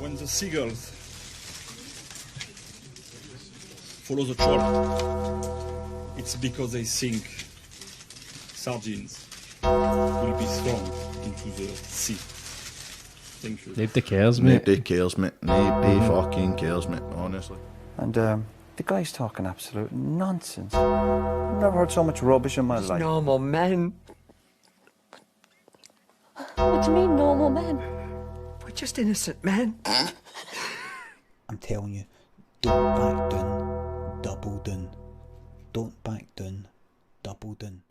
when the seagulls follow the troll, it's because they think sardines will be thrown into the sea. Thank you. Nobody cares, mate. Nobody cares, mate. Nobody fucking cares, mate, honestly. And the guy's talking absolute nonsense. I've never heard so much rubbish in my life. Normal men. What do you mean, normal men? We're just innocent men. I'm telling you, don't back down, double down. Don't back down, double down.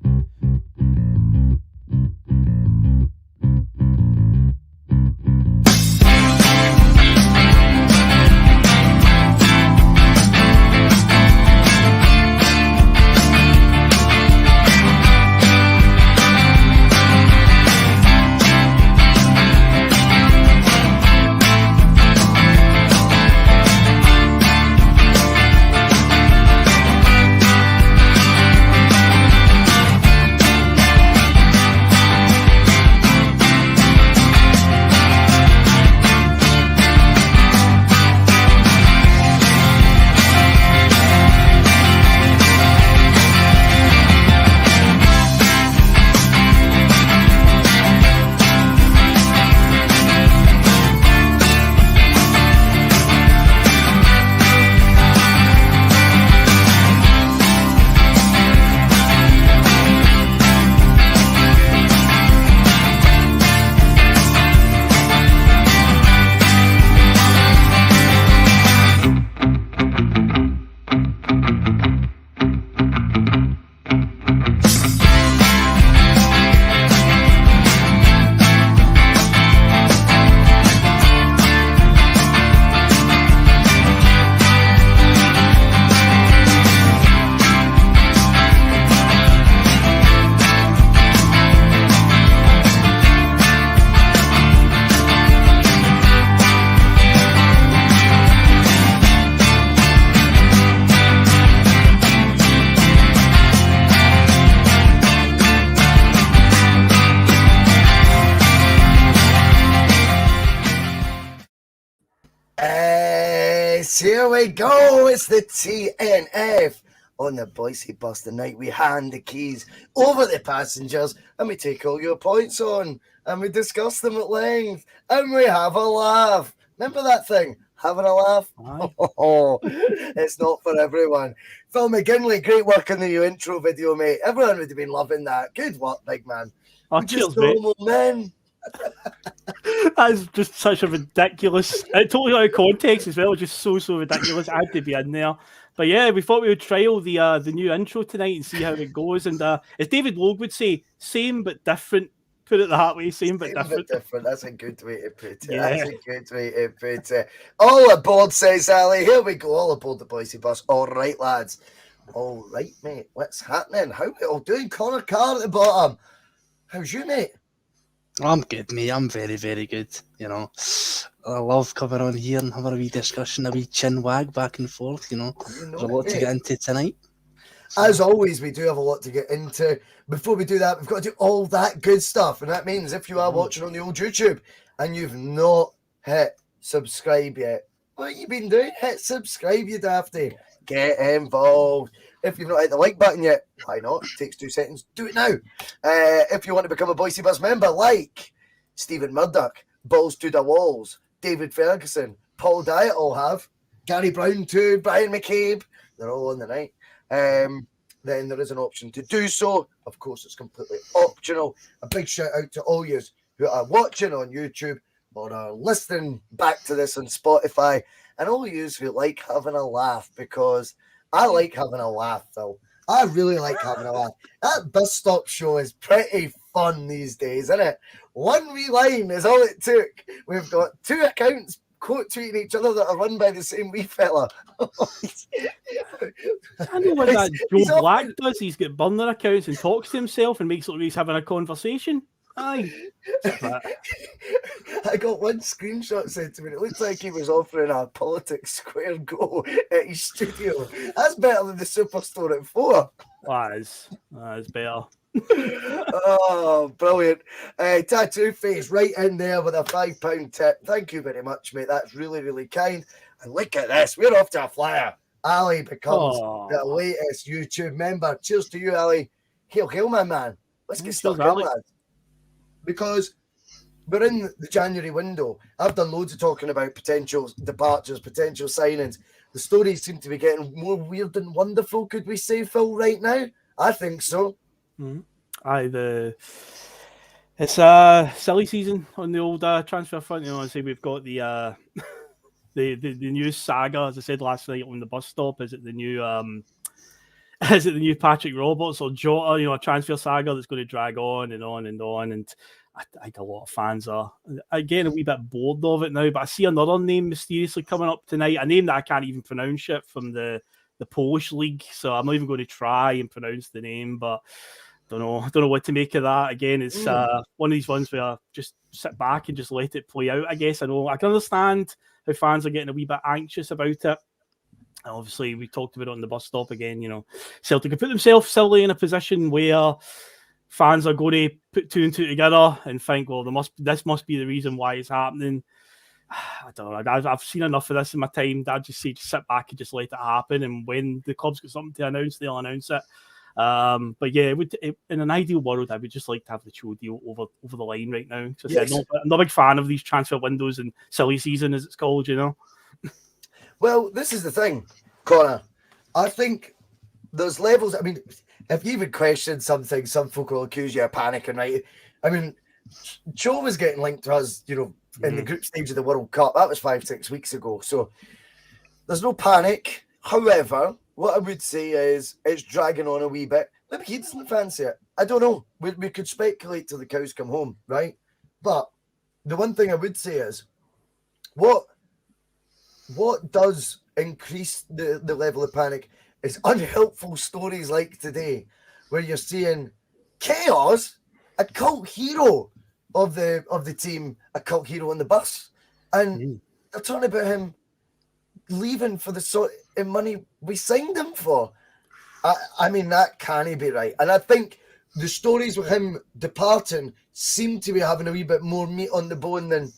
Here we go. It's the T.N.F. on the Boise bus tonight. We hand the keys over the passengers and we take all your points on and we discuss them at length and we have a laugh. Remember that thing? Having a laugh? Oh, it's not for everyone. Phil McGinley, great work on the new intro video, mate. Everyone would have been loving that. Good work, big man. Oh, cheers, normal men. That's just such a ridiculous, totally out of context as well, just so ridiculous. I had to be in there. But yeah, we thought we would trial the new intro tonight and see how it goes. And as David Logue would say, same but different. Put it the hard way, same but different. That's a good way to put it. Yeah. That's a good way to put it. All aboard, says Ali. Here we go, all aboard the Boise bus. All right, lads. All right, mate. What's happening? How are we all doing? Connor Carr at the bottom. How's you, mate? I'm good, mate. I'm very, very good. You know, I love coming on here and having a wee discussion, a wee chin wag back and forth. You know, there's a lot to get into tonight. As always, we do have a lot to get into. Before we do that, we've got to do all that good stuff. And that means if you are watching on the old YouTube and you've not hit subscribe yet, what have you been doing? Hit subscribe, you dafty. Get involved. If you've not hit the like button yet, why not? It takes 2 seconds. Do it now. If you want to become a Boise Bus member, like Stephen Murdoch, Balls to the Walls, David Ferguson, Paul Dyatt all have, Gary Brown too, Brian McCabe, they're all on the night. Then there is an option to do so. Of course, it's completely optional. A big shout out to all yous who are watching on YouTube or are listening back to this on Spotify, and all yous who like having a laugh, because I like having a laugh, Phil. I really like having a laugh. That bus stop show is pretty fun these days, isn't it? One wee line is all it took. We've got 2 accounts quote tweeting each other that are run by the same wee fella. I know what that Joe Black does. He's got burner accounts and talks to himself and makes it like he's having a conversation. Aye. I got one screenshot sent to me. It looks like he was offering a politics square go at his studio. That's better than the Superstore at 4. That is better. Oh, brilliant. Tattoo Face right in there with a £5 tip. Thank you very much, mate. That's really, really kind. And look at this. We're off to a flyer. Ali becomes the latest YouTube member. Cheers to you, Ali. Hail, my man. Let's get stuck in, lads. Because we're in the January window. I've done loads of talking about potential departures, potential signings. The stories seem to be getting more weird and wonderful, could we say, Phil, right now? I think so. Mm-hmm. It's a silly season on the old transfer front. You know, I say we've got the new saga, as I said last night on the bus stop. Is it the new Patrick Roberts or Jota? You know, a transfer saga that's going to drag on and on and on. And I think a lot of fans are getting a wee bit bored of it now. But I see another name mysteriously coming up tonight, a name that I can't even pronounce yet, from the Polish league. So I'm not even going to try and pronounce the name, but don't know what to make of that. Again, it's one of these ones where I just sit back and just let it play out, I guess. I can understand how fans are getting a wee bit anxious about it. And obviously, we talked about it on the bus stop again. You know, Celtic have put themselves silly in a position where fans are going to put two and two together and think, well, this must be the reason why it's happening. I don't know. I've seen enough of this in my time that I just say, just sit back and just let it happen. And when the club's got something to announce, they'll announce it. But yeah, in an ideal world, I would just like to have the Cho deal over the line right now. So yes. I'm not a big fan of these transfer windows and silly season, as it's called, you know. Well, this is the thing, Connor. I think there's levels. I mean, if you even question something, some folk will accuse you of panicking, right? I mean, Cho was getting linked to us, you know, in the group stage of the World Cup. That was 5-6 weeks ago. So there's no panic. However, what I would say is it's dragging on a wee bit. Maybe he doesn't fancy it. I don't know. We could speculate till the cows come home, right? But the one thing I would say is what does increase the level of panic is unhelpful stories like today, where you're seeing Chaos, a cult hero of the team, a cult hero on the bus, and they're talking about him leaving for the sort of money we signed him for. I mean, that can't be right. And I think the stories with him departing seem to be having a wee bit more meat on the bone than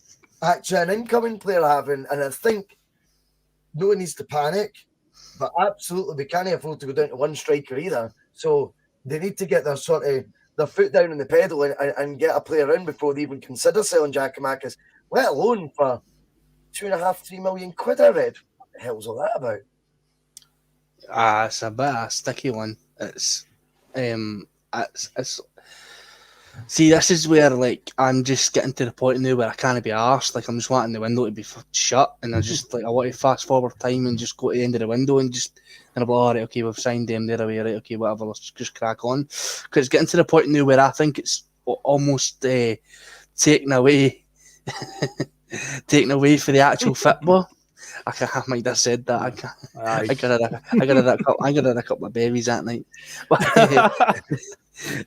actually an incoming player having. And I think no one needs to panic, but absolutely we can't afford to go down to one striker either. So they need to get their foot down on the pedal and get a player in before they even consider selling Giakouamkis, let alone for 2.5-3 million quid. I read. What the hell's all that about? It's a bit of a sticky one. It's see, this is where like I'm just getting to the point now where I can't be arsed. Like I'm just wanting the window to be shut, and I just like I want to fast forward time and just go to the end of the window and I'm like, all right, okay, we've signed them there away, right, okay, whatever, let's just crack on. Because it's getting to the point now where I think it's almost taken away for the actual football. I might have said that. I got a couple of babies that night. But,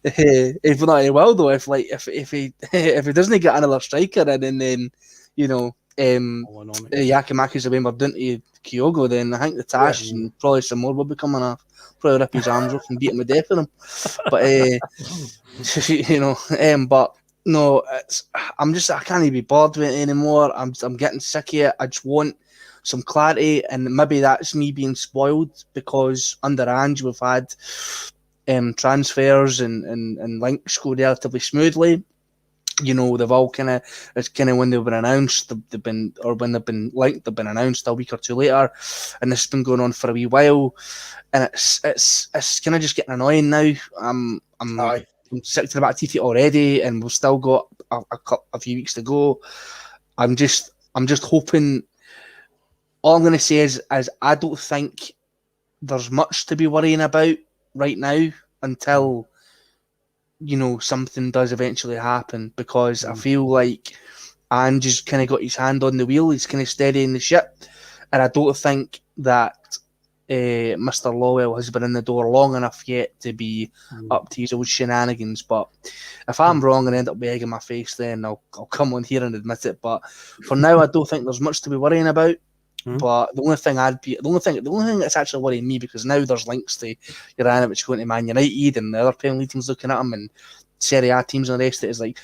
if not, well though. If he doesn't get another striker and then you know Giakouamkis away, we're down to Kyogo, then I think the Tash and probably some more will be coming off. Probably rip his arms off and beat him to death with him. But you know, but no, I can't even be bothered with it anymore. I'm getting sick of it. I just want some clarity, and maybe that's me being spoiled because under Ange we've had transfers and links go relatively smoothly. You know, they've all kind of when they've been announced, when they've been linked, they've been announced a week or two later, and this has been going on for a wee while, and it's kind of just getting annoying now. I'm sick to the back teeth already, and we've still got a few weeks to go. I'm just hoping. All I'm going to say is I don't think there's much to be worrying about right now until, you know, something does eventually happen, because I feel like Ange has kind of got his hand on the wheel. He's kind of steadying the ship, and I don't think that Mr. Lawwell has been in the door long enough yet to be up to his old shenanigans. But if I'm wrong and end up begging my face, then I'll come on here and admit it. But for now, I don't think there's much to be worrying about. But the only thing that's actually worrying me, because now there's links to Uranovic going to Man United and the other Premier League teams looking at him and Serie A teams and the rest of it, is like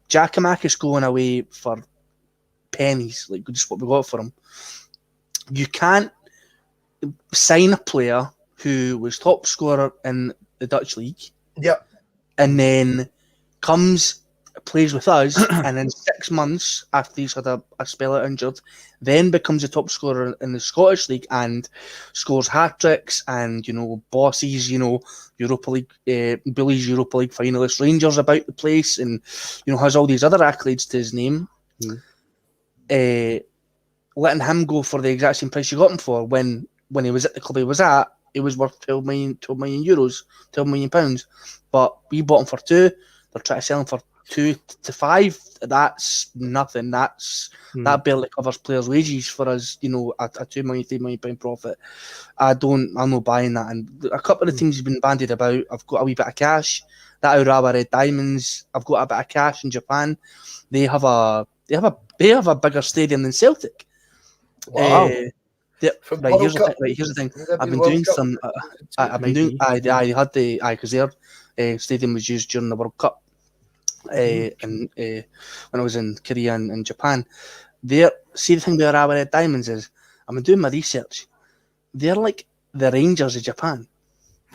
Giakouamkis going away for pennies, like just what we got for him. You can't sign a player who was top scorer in the Dutch league, and then plays with us, and in 6 months after he's had a spell out injured, then becomes a top scorer in the Scottish league and scores hat-tricks and, bosses, Europa League, bullies Europa League finalists, Rangers about the place, and, has all these other accolades to his name. Letting him go for the exact same price you got him for when he was at the club he was at, it was worth 12 million euros, £12 million. But we bought him for 2. They're trying to sell him for 2 to 5. That's nothing. That barely covers players' wages for us. A £2 million, £3 million profit. I'm not buying that. And a couple of the teams have been bandied about. I've got a wee bit of cash. That Urawa Red Diamonds. I've got a bit of cash in Japan. They have a bigger stadium than Celtic. Wow. Here's the thing. I've been doing some. I had because their stadium was used during the World Cup. And when I was in Korea and Japan, see the thing with Urawa Red Diamonds is, I've been doing my research. They're like the Rangers of Japan.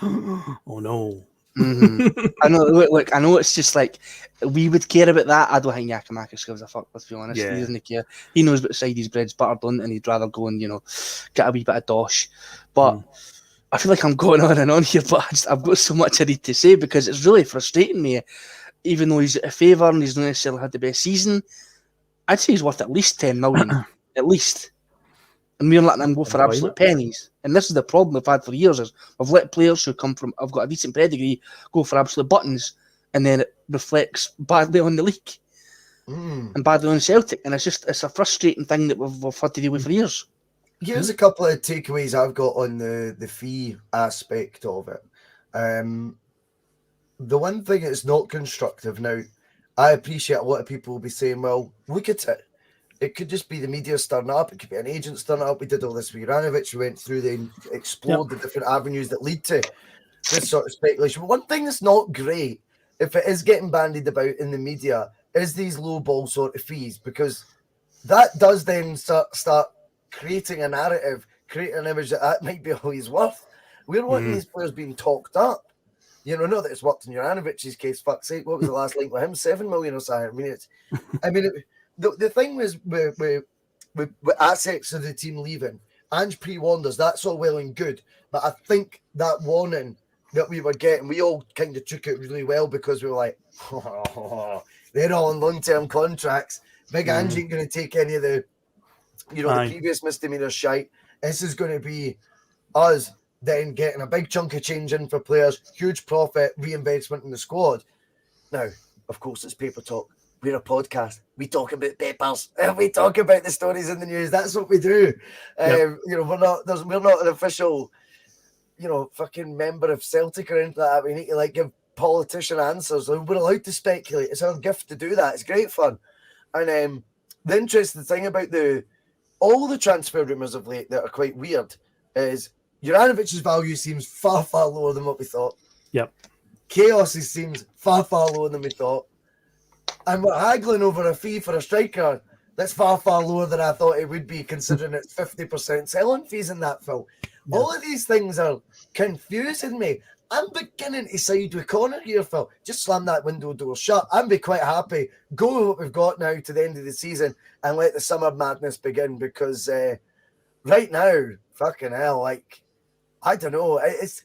Oh no. I know. Look, I know it's just like we would care about that. I don't think Giakouamkis gives a fuck. Let's be honest. He doesn't care. He knows what side his bread's buttered on, and he'd rather go and get a wee bit of dosh. But I feel like I'm going on and on here, but I've got so much I need to say because it's really frustrating me. Even though he's a favour and he's not necessarily had the best season, I'd say he's worth at least 10 million, at least. And we're letting him go for absolute pennies. And this is the problem we've had for years: is we've let players who have got a decent pedigree go for absolute buttons, and then it reflects badly on the league and badly on Celtic. And it's a frustrating thing that we've had to deal with for years. Here's a couple of takeaways I've got on the fee aspect of it. The one thing that's not constructive now, I appreciate a lot of people will be saying, well, look at it. It could just be the media stirring up. It could be an agent stirring up. We did all this with Uranovic. We went through explored the different avenues that lead to this sort of speculation. But one thing that's not great, if it is getting bandied about in the media, is these low ball sort of fees, because that does then start creating a narrative, creating an image that might be all he's worth. We're wanting these players being talked up. Not that it's worked in Juranovic's case. Fuck's sake, what was the last link with him? 7 million or something. The thing was with assets of the team leaving, Ange pre-warned us. That's all well and good, but I think that warning that we were getting, we all kind of took it really well because we were like, they're all on long-term contracts. Big Ange ain't going to take any of the, the previous misdemeanor shite. This is going to be us then getting a big chunk of change in for players, huge profit, reinvestment in the squad. Now, of course, it's paper talk. We're a podcast. We talk about papers. We talk about the stories in the news. That's what we do. We're not an official, fucking member of Celtic or anything like that. We need to give politician answers. We're allowed to speculate. It's our gift to do that. It's great fun. And the interesting thing about all the transfer rumours of late that are quite weird is Uranovic's value seems far, far lower than what we thought. Yep. Chaos seems far, far lower than we thought. And we're haggling over a fee for a striker that's far, far lower than I thought it would be, considering it's 50% selling fees in that, Phil. Yeah. All of these things are confusing me. I'm beginning to side with Connor here, Phil. Just slam that window door shut. I'd be quite happy. Go with what we've got now to the end of the season and let the summer madness begin, because right now, fucking hell, I don't know. It's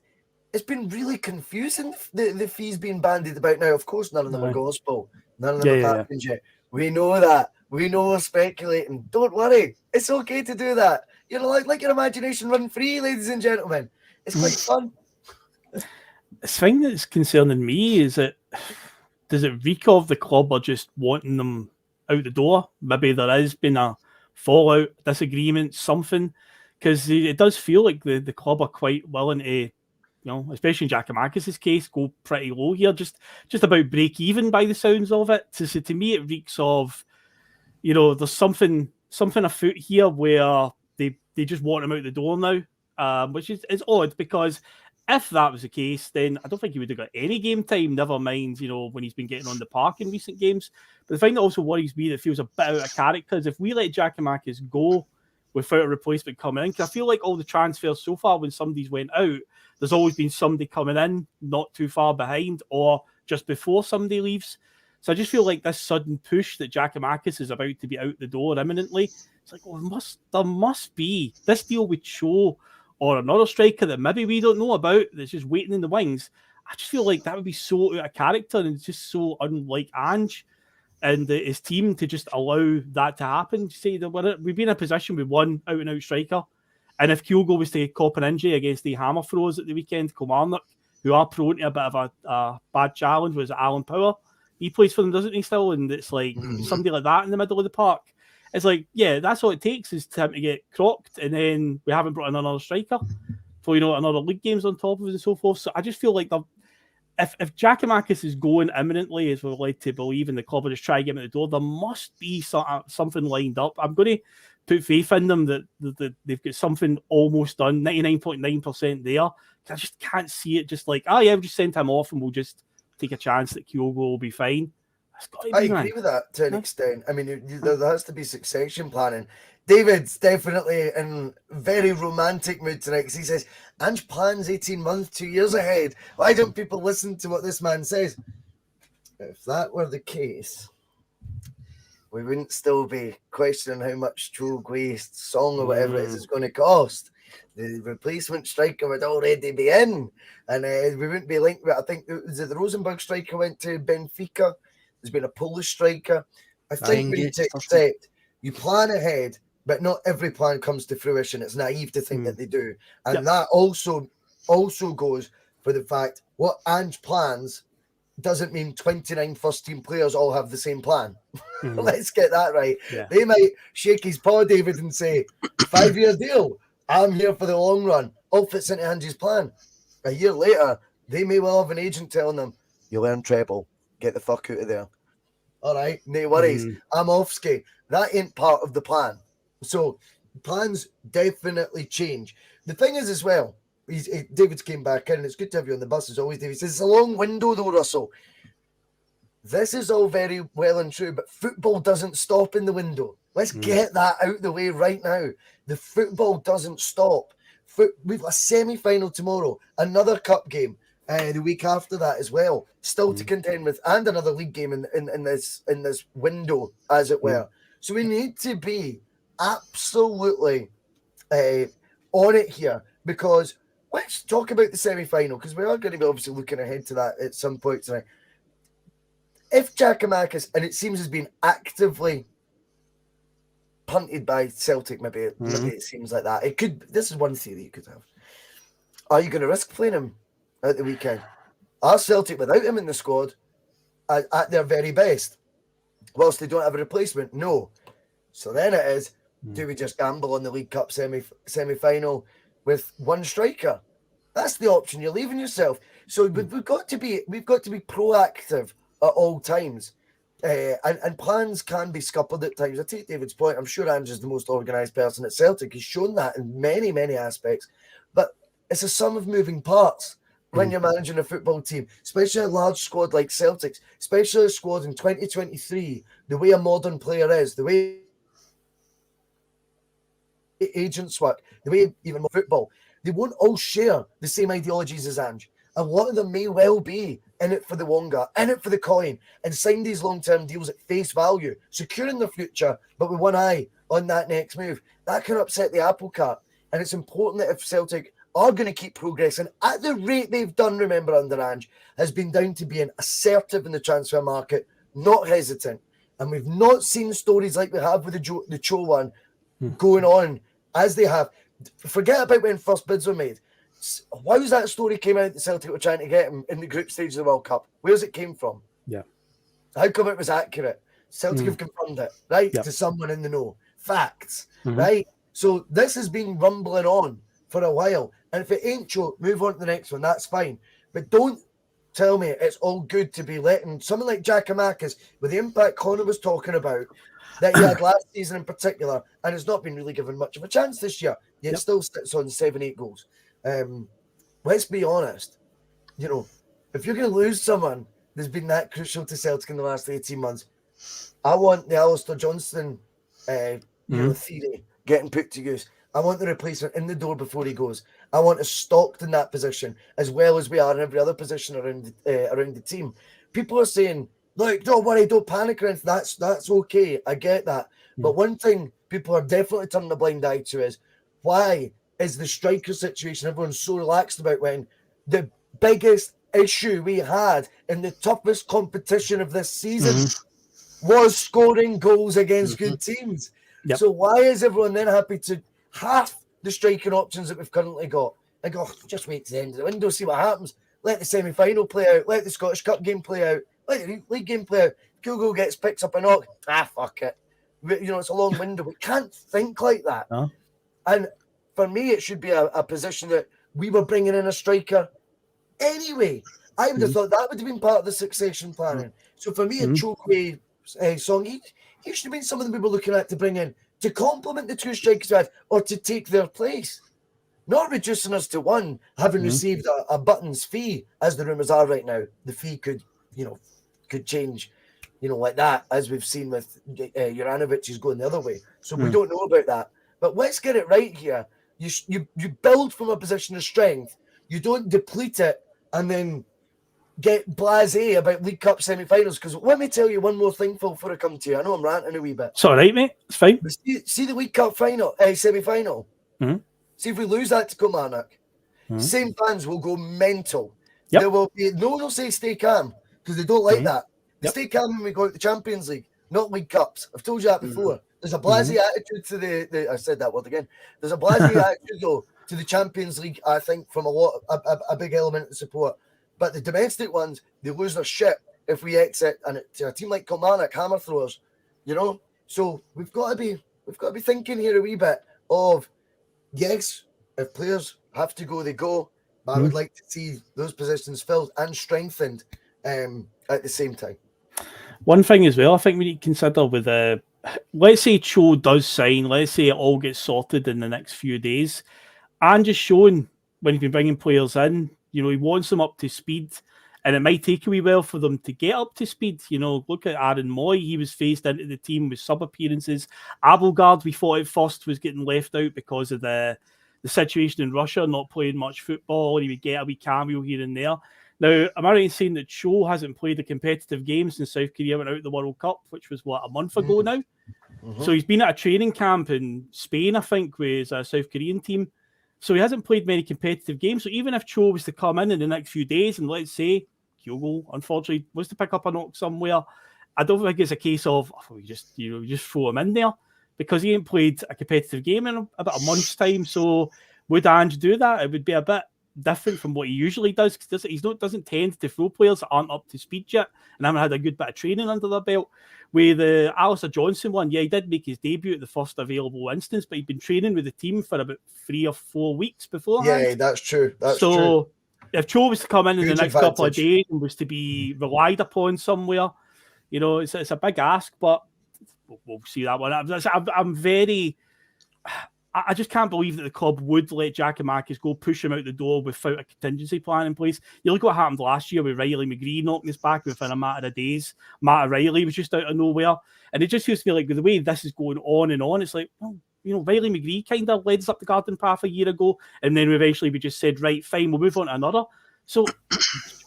been really confusing, the fees being bandied about now. Of course, none of them are gospel. None of them have happened yet. We know that. We know we're speculating. Don't worry. It's okay to do that. Let your imagination run free, ladies and gentlemen. It's quite fun. The thing that's concerning me is that, does it reek of the club are just wanting them out the door? Maybe there has been a fallout, disagreement, something. Because it does feel like the club are quite willing to, especially in Giakouamkis' case, go pretty low here, just about break even by the sounds of it. So to me, it reeks of, there's something afoot here where they they just want him out the door now, which is odd because if that was the case, then I don't think he would have got any game time, never mind, when he's been getting on the park in recent games. But the thing that also worries me that feels a bit out of character is if we let Giakouamkis go without a replacement coming in, because I feel like all the transfers so far when somebody's went out, there's always been somebody coming in not too far behind or just before somebody leaves. So I just feel like this sudden push that Giakouamkis is about to be out the door imminently, it's like, there must be this deal with Cho or another striker that maybe we don't know about that's just waiting in the wings. I just feel like that would be so out of character and it's just so unlike Ange and his team to just allow that to happen. Say that we've been in a position with one out-and-out striker, and if Kyogo was to cop an injury against the hammer throws at the weekend, Kilmarnock, who are prone to a bit of a bad challenge, was Alan Power. He plays for them, doesn't he, still? And it's like somebody like that in the middle of the park. It's like, yeah, that's all it takes is to get crocked, and then we haven't brought in another striker for, another league games on top of it and so forth. So I just feel like if Giakouamkis is going imminently, as we're led to believe, and the club will just try to get him at the door, there must be something lined up. I'm going to put faith in them that they've got something almost done, 99.9% there. I just can't see it just like, we'll just send him off and we'll just take a chance that Kyogo will be fine. I agree with that to an extent. I mean, there has to be succession planning. David's definitely in very romantic mood tonight because he says, Ange plans 18 months, 2 years ahead. Why don't people listen to what this man says? If that were the case, we wouldn't still be questioning how much Joe Waste song or whatever it is going to cost. The replacement striker would already be in, and we wouldn't be linked with, I think, the Rosenborg striker went to Benfica. There's been a Polish striker. I think we need to accept you plan ahead, but not every plan comes to fruition. It's naive to think that they do. And that also goes for the fact what Ange plans doesn't mean 29 first-team players all have the same plan. Let's get that right. Yeah. They might shake his paw, David, and say, 5-year deal. I'm here for the long run. All fits into Ange's plan. A year later, they may well have an agent telling them, you'll earn treble. Get the fuck out of there. All right, no worries. I'm off ski. That ain't part of the plan. So plans definitely change. The thing is as well, David's came back in and it's good to have you on the bus as always, David. He says, it's a long window though, Russell. This is all very well and true, but football doesn't stop in the window. Let's get that out the way right now. The football doesn't stop. We've got a semi-final tomorrow, another cup game. The week after that as well, still to contend with, and another league game in this window, as it were. So we need to be absolutely on it here, because let's talk about the semi-final, because we are going to be obviously looking ahead to that at some point tonight. If Giakouamkis, and it seems has been actively punted by Celtic, maybe it seems like that. It could. This is one theory you could have. Are you going to risk playing him at the weekend? Are Celtic without him in the squad at their very best, whilst they don't have a replacement? No. So then it is, do we just gamble on the League Cup semi-final with one striker? That's the option. You're leaving yourself. So we've got to be proactive at all times. And plans can be scuppered at times. I take David's point. I'm sure Ange is the most organised person at Celtic. He's shown that in many, many aspects. But it's a sum of moving parts when you're managing a football team, especially a large squad like Celtic's, especially a squad in 2023, the way a modern player is, the way agents work, the way even more football, they won't all share the same ideologies as Ange. A lot of them may well be in it for the Wonga, in it for the coin, and sign these long-term deals at face value, securing their future, but with one eye on that next move. That can upset the apple cart. And it's important that if Celtic are going to keep progressing at the rate they've done, remember, under Ange, has been down to being assertive in the transfer market, not hesitant. And we've not seen stories like we have with the Cho one going on as they have. Forget about when first bids were made. How's that story came out that Celtic were trying to get him in the group stage of the World Cup? Where's it came from? Yeah. How come it was accurate? Celtic have confirmed it, right? To someone in the know. Facts, right? So this has been rumbling on for a while. And if it ain't Cho, move on to the next one. That's fine. But don't tell me it's all good to be letting someone like Giakouamkis, with the impact Connor was talking about, that he had last season in particular, and has not been really given much of a chance this year. Yet still sits on 7-8 goals. Let's be honest. You know, if you're going to lose someone that's been that crucial to Celtic in the last 18 months, I want the Alistair Johnston theory getting put to use. I want the replacement in the door before he goes. I want us stocked in that position as well as we are in every other position around the team. People are saying, look, don't worry, don't panic or anything. That's okay. I get that. But one thing people are definitely turning a blind eye to is why is the striker situation everyone's so relaxed about when the biggest issue we had in the toughest competition of this season was scoring goals against good teams. So why is everyone then happy to half the striking options that we've currently got? Like, oh, just wait to the end of the window, see what happens. Let the semi-final play out. Let the Scottish Cup game play out. Let the league game play out. Kyogo picks up a knock. Fuck it. You know, it's a long window. We can't think like that. And for me, it should be a position that we were bringing in a striker anyway. I would have thought that would have been part of the succession planning. So for me, a Chokwe song, he should have been someone we were looking at to bring in to complement the two strikers we had or to take their place. Not reducing us to one, having received a Buttons fee, as the rumours are right now. The fee could change, like that, as we've seen with Uranovic is going the other way. So we don't know about that. But let's get it right here. You build from a position of strength. You don't deplete it and then get blasé about League Cup semi-finals. Because let me tell you one more thing, Phil, before I come to you. I know I'm ranting a wee bit. It's all right, mate. It's fine. But see the League Cup semi-final. See if we lose that to Kilmarnock. Same fans will go mental. There will be no one will say stay calm because they don't like that. They stay calm when we go out the Champions League, not League Cups. I've told you that before. There's a blasé attitude to the I said that word again. There's a blasé attitude though to the Champions League, I think, from a big element of support. But the domestic ones, they lose their shit if we exit, and to a team like Kilmarnock, hammer throwers, So we've got to be thinking here a wee bit of, yes, if players have to go, they go. But I would like to see those positions filled and strengthened at the same time. One thing as well, I think we need to consider with let's say Cho does sign, let's say it all gets sorted in the next few days. Ange is showing when he's been bringing players in, he wants them up to speed, and it might take a wee while for them to get up to speed. Look at Aaron Moy. He was phased into the team with sub-appearances. Abelgard, we thought at first was getting left out because of the situation in Russia, not playing much football, and he would get a wee cameo here and there. Now, am I right in saying that Cho hasn't played a competitive game since South Korea went out of the World Cup, which was, a month ago now? So he's been at a training camp in Spain, I think, with a South Korean team. So he hasn't played many competitive games. So even if Cho was to come in the next few days and let's say Kyogo, unfortunately, was to pick up a knock somewhere, I don't think it's a case of we just throw him in there because he ain't played a competitive game in about a month's time. So would Ange do that? It would be a bit different from what he usually does because he doesn't tend to throw players that aren't up to speed yet and haven't had a good bit of training under their belt. With the Alistair Johnston one, he did make his debut at the first available instance, but he'd been training with the team for about 3 or 4 weeks beforehand. Yeah, that's true. So if Cho was to come in the next couple of days and was to be relied upon somewhere, it's a big ask, but we'll see that one. I'm very... I just can't believe that the club would let Giakouamkis go, push him out the door without a contingency plan in place. You look what happened last year with Riley McGree knocking us back within a matter of days. Matt Riley was just out of nowhere. And it just feels to me like with the way this is going on and on, it's like, Riley McGree kind of led us up the garden path a year ago. And then eventually we just said, right, fine, we'll move on to another. So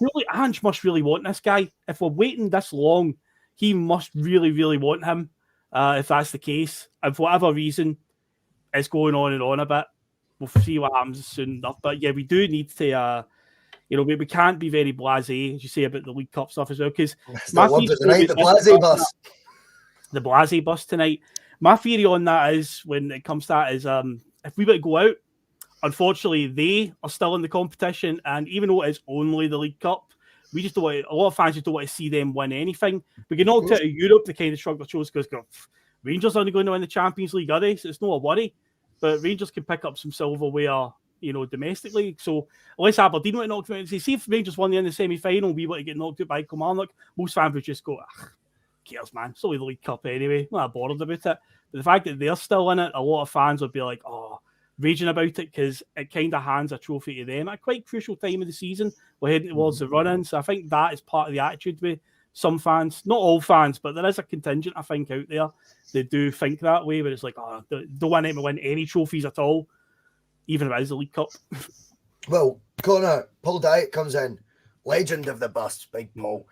really, Ange must really want this guy. If we're waiting this long, he must really, really want him. If that's the case, and for whatever reason, it's going on and on a bit. We'll see what happens soon enough. But yeah, we do need to, we can't be very blasé, as you say, about the League Cup stuff as well. Because the blasé bus. The blasé bus tonight. My theory on that is, when it comes to that, is if we were to go out, unfortunately, they are still in the competition. And even though it's only the League Cup, we just don't want a lot of fans just don't want to see them win anything. We get knocked out of Europe, they kind of shrug their shoulders because Rangers aren't going to win the Champions League, are they? So it's not a worry. But Rangers can pick up some silverware, domestically. So unless Aberdeen want to knock them out, see if Rangers won in the semi-final, we want to get knocked out by Kilmarnock, most fans would just go, cares, man? It's only the League Cup anyway. I'm not bothered about it. But the fact that they're still in it, a lot of fans would be like, oh, raging about it because it kind of hands a trophy to them at a quite crucial time of the season. We're heading towards the run-in. So I think that is part of the attitude with some fans. Not all fans, but there is a contingent, I think, out there. They do think that way, where it's like, oh, don't want them to win any trophies at all, even if it is the League Cup. Well, Connor, Paul Dyack comes in, legend of the bus, Big Paul.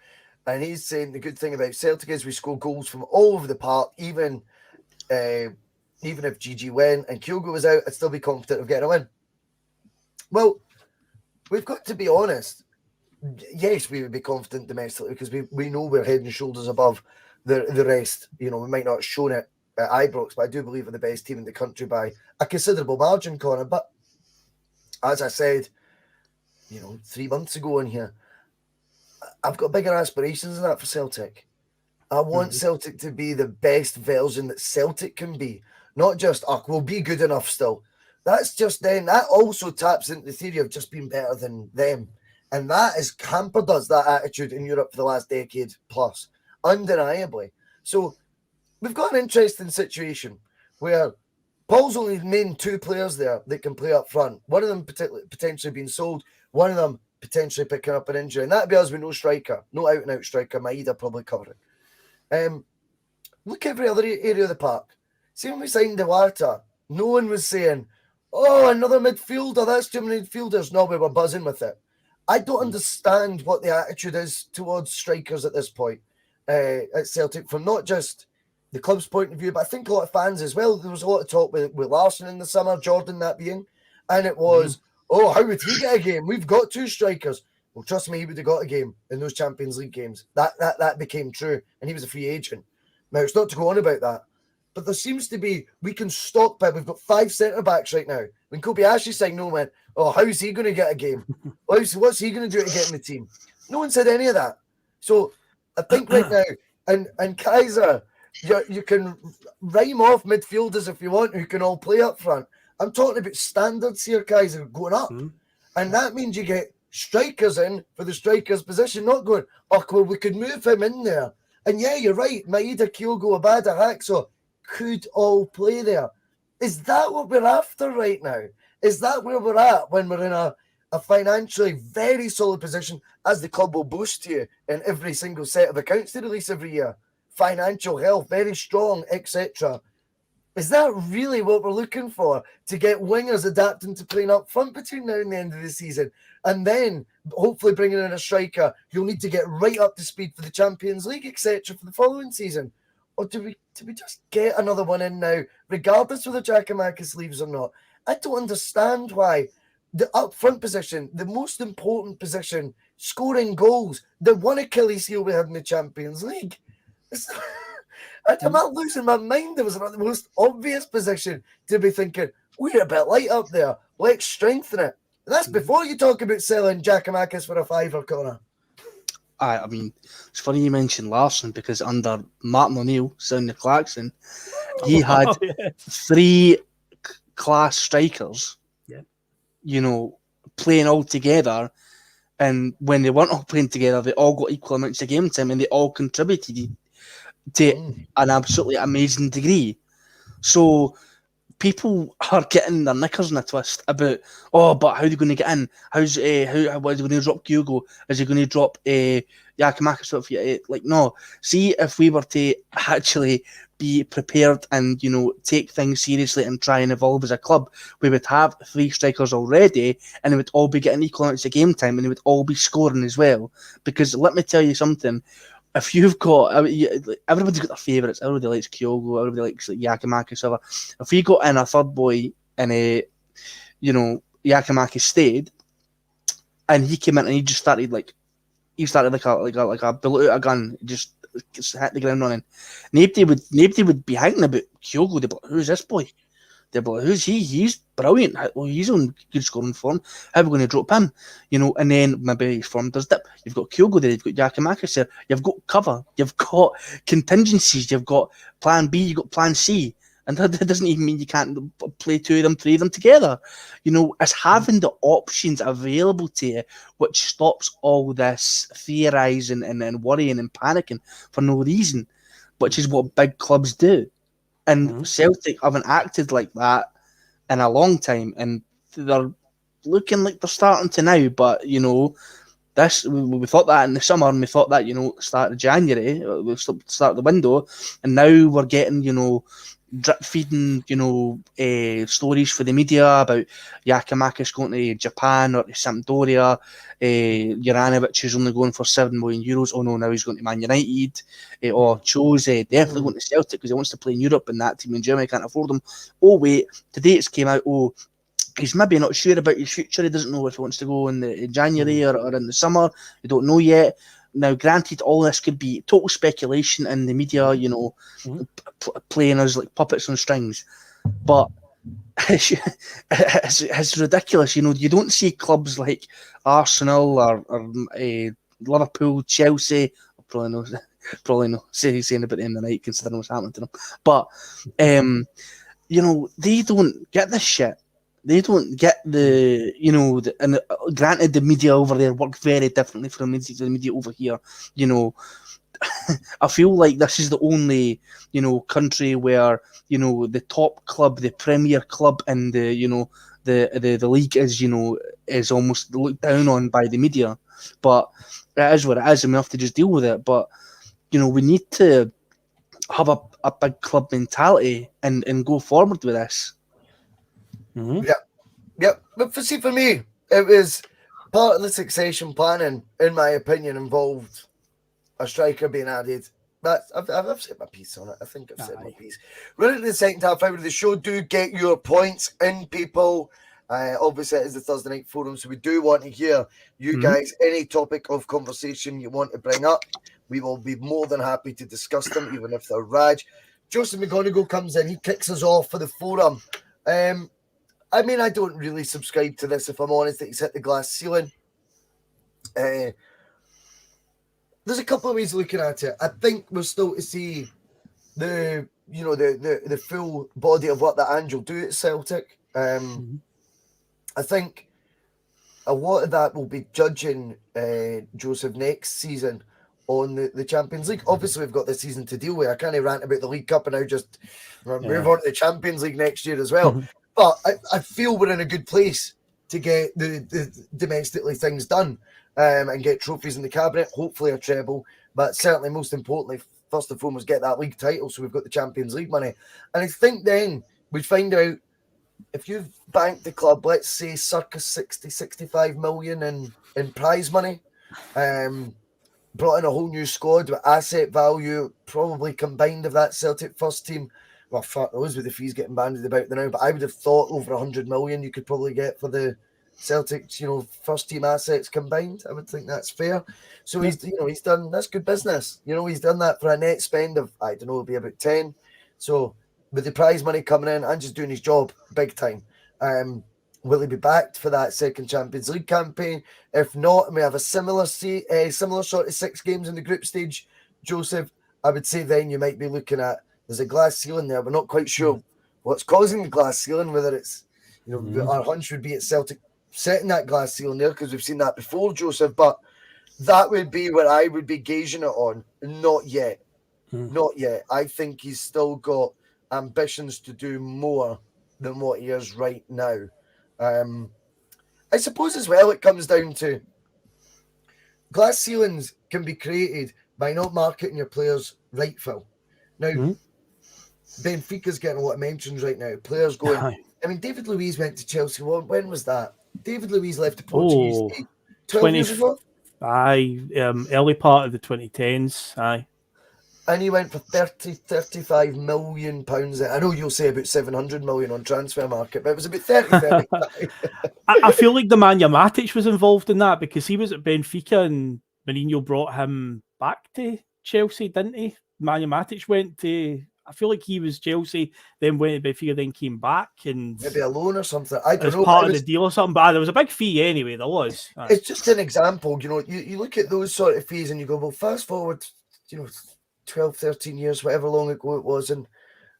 And he's saying the good thing about Celtic is we score goals from all over the park, even if GG went and Kyogo was out, I'd still be confident of getting a win. Well, we've got to be honest. Yes, we would be confident domestically because we know we're head and shoulders above the rest. You know, we might not have shown it at Ibrox, but I do believe we're the best team in the country by a considerable margin, Connor. But as I said, 3 months ago in here, I've got bigger aspirations than that for Celtic. I want Celtic to be the best version that Celtic can be. Not just, we'll be good enough still. That's just then. That also taps into the theory of just being better than them. And that has hampered us, that attitude in Europe for the last decade plus, undeniably. So we've got an interesting situation where Paul's only named 2 players there that can play up front. One of them potentially being sold, one of them potentially picking up an injury. And that'd be us with no striker, no out-and-out striker. Maeda probably cover it. Look every other area of the park. See, when we signed Duarte, no one was saying, oh, another midfielder, that's too many midfielders. No, we were buzzing with it. I don't understand what the attitude is towards strikers at this point at Celtic, from not just the club's point of view, but I think a lot of fans as well. There was a lot of talk with Larson in the summer, Jordan that being, and it was, oh, how would he get a game? We've got 2 strikers. Well, trust me, he would have got a game in those Champions League games. That became true, and he was a free agent. Now, it's not to go on about that, but there seems to be, we can stockpile. We've got 5 centre-backs right now. When Kobayashi signed, no one went, oh, how's he going to get a game? What's he going to do to get in the team? No one said any of that. So I think right now, and Kaiser, you can rhyme off midfielders if you want who can all play up front. I'm talking about standards here, Kaiser, going up. And that means you get strikers in for the striker's position, not going, oh, well, we could move him in there. And yeah, you're right. Maeda, Kyogo, Abada, Haxo could all play there. Is that what we're after right now? Is that where we're at when we're in a financially very solid position, as the club will boast you in every single set of accounts they release every year? Financial health, very strong, etc. Is that really what we're looking for? To get wingers adapting to playing up front between now and the end of the season, and then hopefully bringing in a striker who'll need to get right up to speed for the Champions League, etc. for the following season? Or do we just get another one in now, regardless whether Giakouamkis leaves or not? I don't understand why the up front position, the most important position, scoring goals, the one Achilles heel we had in the Champions League. I'm not losing my mind. It was the most obvious position to be thinking, we're a bit light up there. Let's strengthen it. And that's before you talk about selling Giakouamkis for a $5, Connor. I mean, it's funny you mentioned Larson, because under Martin O'Neill, Sonia Clarkson, he had 3 class strikers, playing all together. And when they weren't all playing together, they all got equal amounts of game time, and they all contributed to an absolutely amazing degree. So people are getting their knickers in a twist about, but how are they going to get in? How is he going to drop Kyogo? Is he going to drop Giakouamkis? Like, no. See, if we were to actually be prepared and, take things seriously and try and evolve as a club, we would have 3 strikers already, and they would all be getting equal amounts of game time, and they would all be scoring as well. Because let me tell you something. If you've got, everybody's got their favourites. Everybody likes Kyogo. Everybody likes Giakouamkis. Whatever. If we got in a third boy and Giakouamkis stayed, and he came in and he just started like a bullet out of a gun, just hit the ground running. Nobody would be hanging about Kyogo. They'd be like, who's this boy? They'd be like, who's he? He's brilliant. Well, he's on good scoring form. How are we going to drop him? And then maybe his form does dip. You've got Kyogo there. You've got Giakouamkis there. You've got cover. You've got contingencies. You've got plan B. You've got plan C. And that doesn't even mean you can't play 2 of them, 3 of them together. It's having the options available to you which stops all this theorising and worrying and panicking for no reason. which is what big clubs do. And Celtic haven't acted like that in a long time, and they're looking like they're starting to now. But this we thought that in the summer, and we thought that start of January, we start of the window, and now we're getting drip feeding stories for the media about Giakouamkis going to Japan or to Sampdoria. Uranovic is only going for €7 million. Oh no, now he's going to Man United. Or Cho's definitely going to Celtic because he wants to play in Europe, and that team in Germany can't afford him. Oh wait, today it's came out. Oh, he's maybe not sure about his future. He doesn't know if he wants to go in January or in the summer. We don't know yet. Now, granted, all this could be total speculation in the media, playing us like puppets on strings. But it's ridiculous. You don't see clubs like Arsenal or Liverpool, Chelsea. Probably no saying about them tonight, considering what's happening to them. But they don't get this shit. They don't get and granted, the media over there work very differently from the media over here. I feel like this is the only, country where, the top club, the premier club in the league is almost looked down on by the media. But it is what it is, and we have to just deal with it. But, we need to have a big club mentality and go forward with this. Yeah. But for me, it was part of the succession planning, in my opinion, involved a striker being added. I've said my piece on it. I think I've said my piece. Running to the second half hour of the show, do get your points in, people. Obviously, it is the Thursday Night Forum, so we do want to hear you guys. Any topic of conversation you want to bring up, we will be more than happy to discuss them, even if they're raj. Joseph McGonigal comes in. He kicks us off for the forum. I don't really subscribe to this, if I'm honest, that he's hit the glass ceiling. There's a couple of ways of looking at it. I think we're still to see the full body of what that Ange will do at Celtic. I think a lot of that will be judging Joseph next season on the Champions League. Obviously, we've got this season to deal with. I can't rant about the League Cup and now just move on to the Champions League next year as well. But I feel we're in a good place to get the domestically things done and get trophies in the cabinet, hopefully a treble, but certainly most importantly, first and foremost, get that league title so we've got the Champions League money. And I think then we'd find out if you've banked the club, let's say circa 60-65 million in prize money, brought in a whole new squad with asset value, probably combined of that Celtic first team. Well, fuck knows with the fees getting bandied about now, but I would have thought over 100 million you could probably get for the Celtic's, first team assets combined. I would think that's fair. So he's done, that's good business. He's done that for a net spend of, I don't know, it'll be about 10. So with the prize money coming in and just doing his job big time. Will he be backed for that second Champions League campaign? If not, and we have a similar sort of 6 games in the group stage, Joseph, I would say then you might be looking at, there's a glass ceiling there. We're not quite sure what's causing the glass ceiling, whether it's, our hunch would be at Celtic setting that glass ceiling there because we've seen that before, Joseph, but that would be where I would be gauging it on. Not yet. Not yet. I think he's still got ambitions to do more than what he is right now. I suppose as well it comes down to glass ceilings can be created by not marketing your players right, Phil. Now, Benfica's getting a lot of mentions right now. Players going. I mean, David Luiz went to Chelsea. When was that? David Luiz left the Portuguese 12 years ago? Early part of the 2010s. Aye. And he went for 35 million pounds. I know you'll say about 700 million on transfer market, but it was about 35. I feel like the Nemanja Matic was involved in that because he was at Benfica and Mourinho brought him back to Chelsea, didn't he? Nemanja Matic went to, I feel like he was Chelsea, then went to Benfica, then came back. And maybe a loan or something. I don't know. Part of the deal or something, but there was a big fee anyway, there was. It's just an example, you look at those sort of fees and you go, well, fast forward, 12, 13 years, whatever long ago it was, and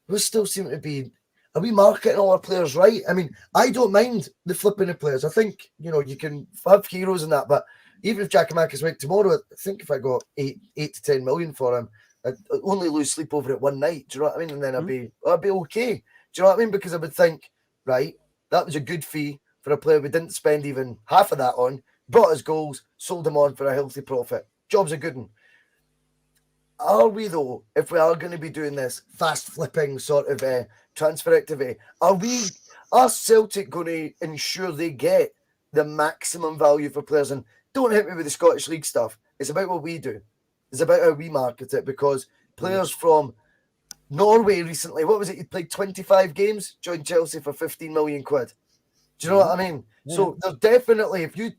we still seem to be, are we marketing all our players right? I mean, I don't mind the flipping of players. I think, you can have heroes in that, but even if Giakouamkis went tomorrow, I think if I got 8 to 10 million for him, I'd only lose sleep over it one night. Do you know what I mean? And then I'd be okay. Do you know what I mean? Because I would think, right, that was a good fee for a player we didn't spend even half of that on, brought us goals, sold him on for a healthy profit. Job's a good one. Are we, though, if we are going to be doing this fast flipping sort of transfer activity, are Celtic going to ensure they get the maximum value for players? And don't hit me with the Scottish League stuff. It's about what we do. It's about how we market it, because players from Norway recently, what was it? He played 25 games, joined Chelsea for 15 million quid. Do you know what I mean? Yeah. So there's definitely, if you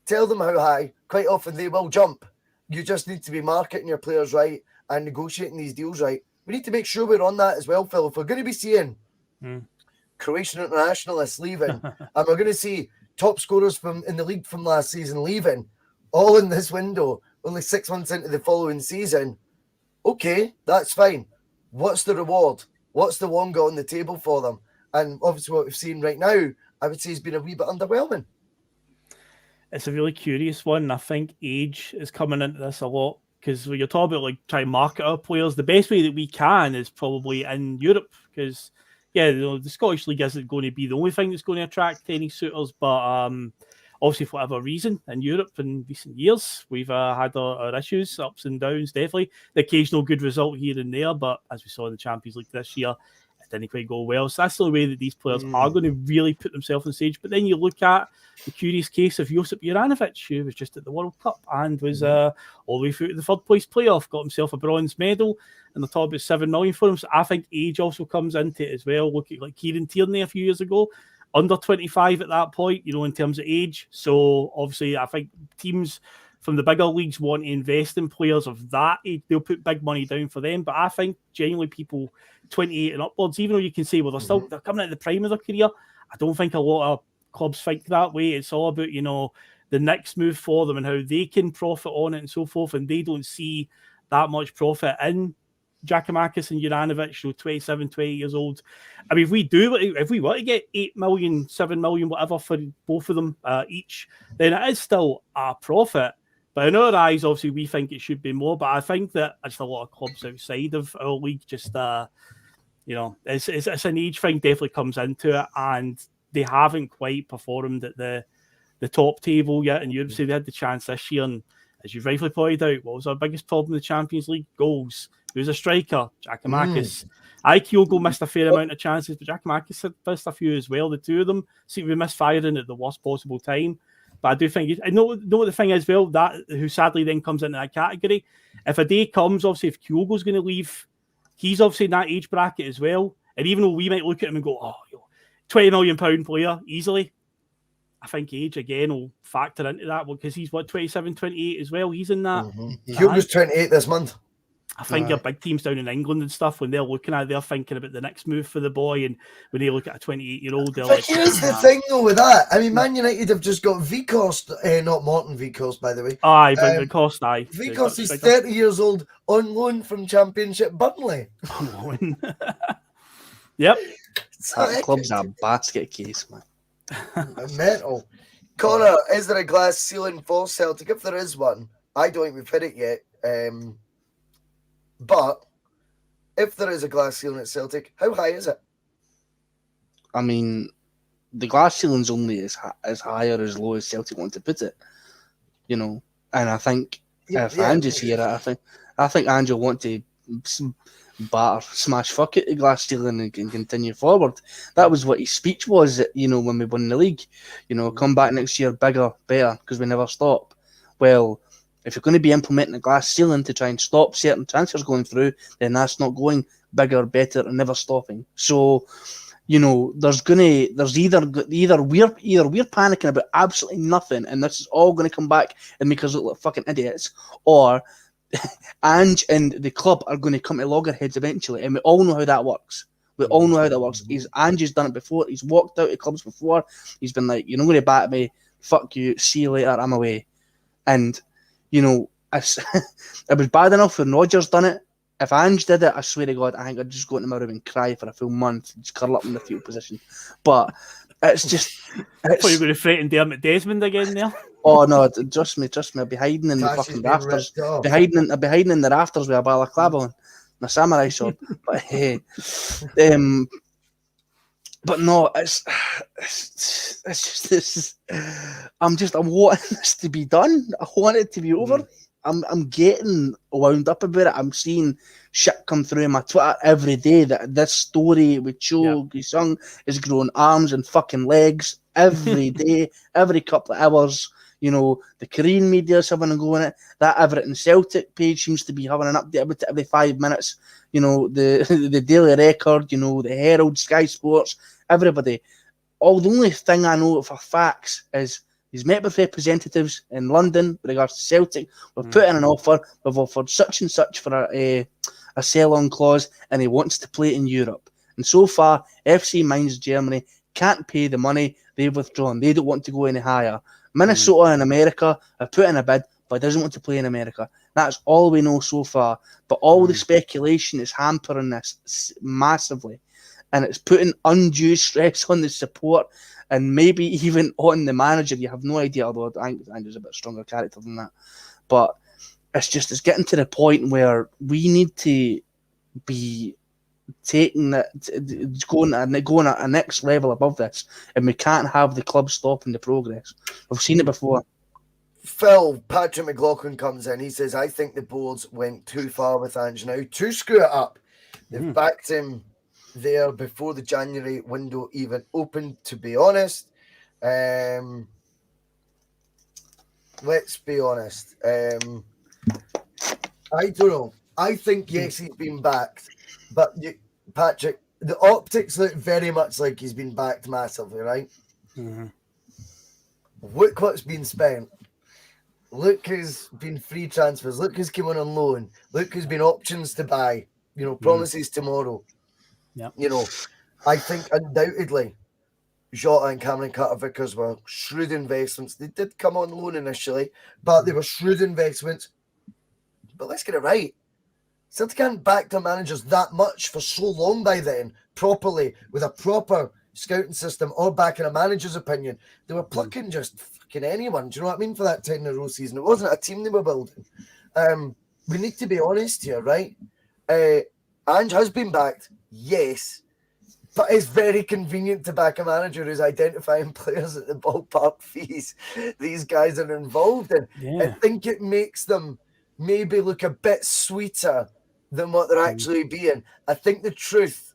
tell them how high, quite often they will jump. You just need to be marketing your players right and negotiating these deals right. We need to make sure we're on that as well, Phil. If we're going to be seeing Croatian internationalists leaving, and we're going to see top scorers in the league from last season leaving, all in this window, only 6 months into the following season, okay, that's fine. What's the reward? What's the wonga on the table for them? And obviously what we've seen right now, I would say, has been a wee bit underwhelming. It's a really curious one. I think age is coming into this a lot, because when you're talking about trying to market our players, the best way that we can is probably in Europe, because the Scottish League isn't going to be the only thing that's going to attract any suitors, but obviously for whatever reason in Europe in recent years we've had our issues, ups and downs, definitely the occasional good result here and there, but as we saw in the Champions League this year, didn't quite go well. So that's the only way that these players are going to really put themselves on stage. But then you look at the curious case of Josip Juranovic, who was just at the World Cup and was all the way through to the third place playoff, got himself a bronze medal, and they're talking about 7 million for him. So I think age also comes into it as well. Look at Kieran Tierney a few years ago, under 25 at that point, in terms of age. So obviously I think teams from the bigger leagues want to invest in players of that age. They'll put big money down for them. But I think genuinely people 28 and upwards, even though you can say, well, they're coming at the prime of their career, I don't think a lot of clubs think that way. It's all about, the next move for them and how they can profit on it and so forth. And they don't see that much profit in Giakouamkis and Uranovic, 27, 28 years old. I mean, if we were to get 8 million, 7 million, whatever for both of them each, then it is still a profit. But in our eyes, obviously, we think it should be more. But I think that just a lot of clubs outside of our league just, it's an age thing definitely comes into it. And they haven't quite performed at the top table yet in Europe. So they had the chance this year. And as you've rightfully pointed out, what was our biggest problem in the Champions League? Goals. Who's a striker? Giakouamkis. Kyogo missed a fair amount of chances, but Giakouamkis had missed a few as well. The two of them seem to be misfiring at the worst possible time. But I do think, I know what the thing is, well, that who sadly then comes into that category. If a day comes, obviously, if Kyogo's going to leave, he's obviously in that age bracket as well. And even though we might look at him and go, £20 million player, easily, I think age, again, will factor into that because he's, 27, 28 as well. He's in that. Kyogo's 28 this month. I think your big teams down in England and stuff, when they're looking at it, they're thinking about the next move for the boy. And when they look at a 28-year-old, they're like... Here's the thing, though, with that. I mean, Man United have just got Weghorst, not Morten Weghorst, by the way. Aye, but Weghorst, aye. Weghorst is 30 years old, on loan from Championship Burnley. On loan. Yep. That club's a basket case, man. Mental. Connor, is there a glass ceiling for Celtic? If there is one, I don't think we've hit it yet. But if there is a glass ceiling at Celtic, how high is it? I mean, the glass ceiling's only as high or as low as Celtic want to put it, And I think if Ange is here, I think Ange will want to smash fuck at the glass ceiling and continue forward. That was what his speech was, when we won the league. Come back next year, bigger, better, because we never stop. Well, if you're going to be implementing a glass ceiling to try and stop certain transfers going through, then that's not going bigger, better, and never stopping. So, there's either we're panicking about absolutely nothing, and this is all going to come back and make us look like fucking idiots, or Ange and the club are going to come to loggerheads eventually, and we all know how that works. Ange has done it before. He's walked out of clubs before. He's been like, you're not going to bat me. Fuck you. See you later. I'm away. And it was bad enough when Rodgers done it. If Ange did it, I swear to God, I think I'd just go into my room and cry for a full month, just curl up in the fetal position. But It's just. I thought you were going to threaten Dermot Desmond again there. Oh no! Trust me. I'll be hiding in the Tash has fucking been rafters. ripped off. I'll be hiding in the rafters with a balaclava on, my samurai sword. But hey, but no, it's just this. I'm wanting this to be done. I want it to be over. I'm getting wound up about it. I'm seeing shit come through my Twitter every day that this story with Cho Gi-sung is growing arms and fucking legs every day, every couple of hours. You know, the Korean media's having a go on it. That Everton Celtic page seems to be having an update about it every 5 minutes. You know, the Daily Record, you know, the Herald, Sky Sports, everybody. The only thing I know for facts is he's met with representatives in London with regards to Celtic. We've put in an offer. We've offered such and such for a sell-on clause, and he wants to play in Europe. And so far, FC Mainz Germany can't pay the money. They've withdrawn. They don't want to go any higher. Minnesota in America have put in a bid, but doesn't want to play in America. That's all we know so far. But all the speculation is hampering this massively. And it's putting undue stress on the support and maybe even on the manager. You have no idea, although I think Ange's a bit stronger character than that. But it's getting to the point where we need to be taking that, going a next level above this, and we can't have the club stopping the progress. We've seen it before. Phil, Patrick McLaughlin comes in. He says, I think the boards went too far with Ange now to screw it up. They've backed him there before the January window even opened, to be honest. Let's be honest. I don't know. I think, yes, he's been backed. But, Patrick, the optics look very much like he's been backed massively, right? Look what's been spent. Look who's been free transfers. Look who's come on loan. Look who's been options to buy. You know, promises tomorrow. You know, I think undoubtedly Jota and Cameron Carter-Vickers were shrewd investments. They did come on loan initially, but they were shrewd investments. But let's get it right. Celtic hadn't backed their managers that much for so long by then, properly, with a proper scouting system or backing a manager's opinion. They were plucking just fucking anyone, do you know what I mean, for that 10-in-a-row season. It wasn't a team they were building. We need to be honest here, right? Ange has been backed, yes, but it's very convenient to back a manager who's identifying players at the ballpark fees these guys are involved in. I think it makes them maybe look a bit sweeter than what they're actually being. I think the truth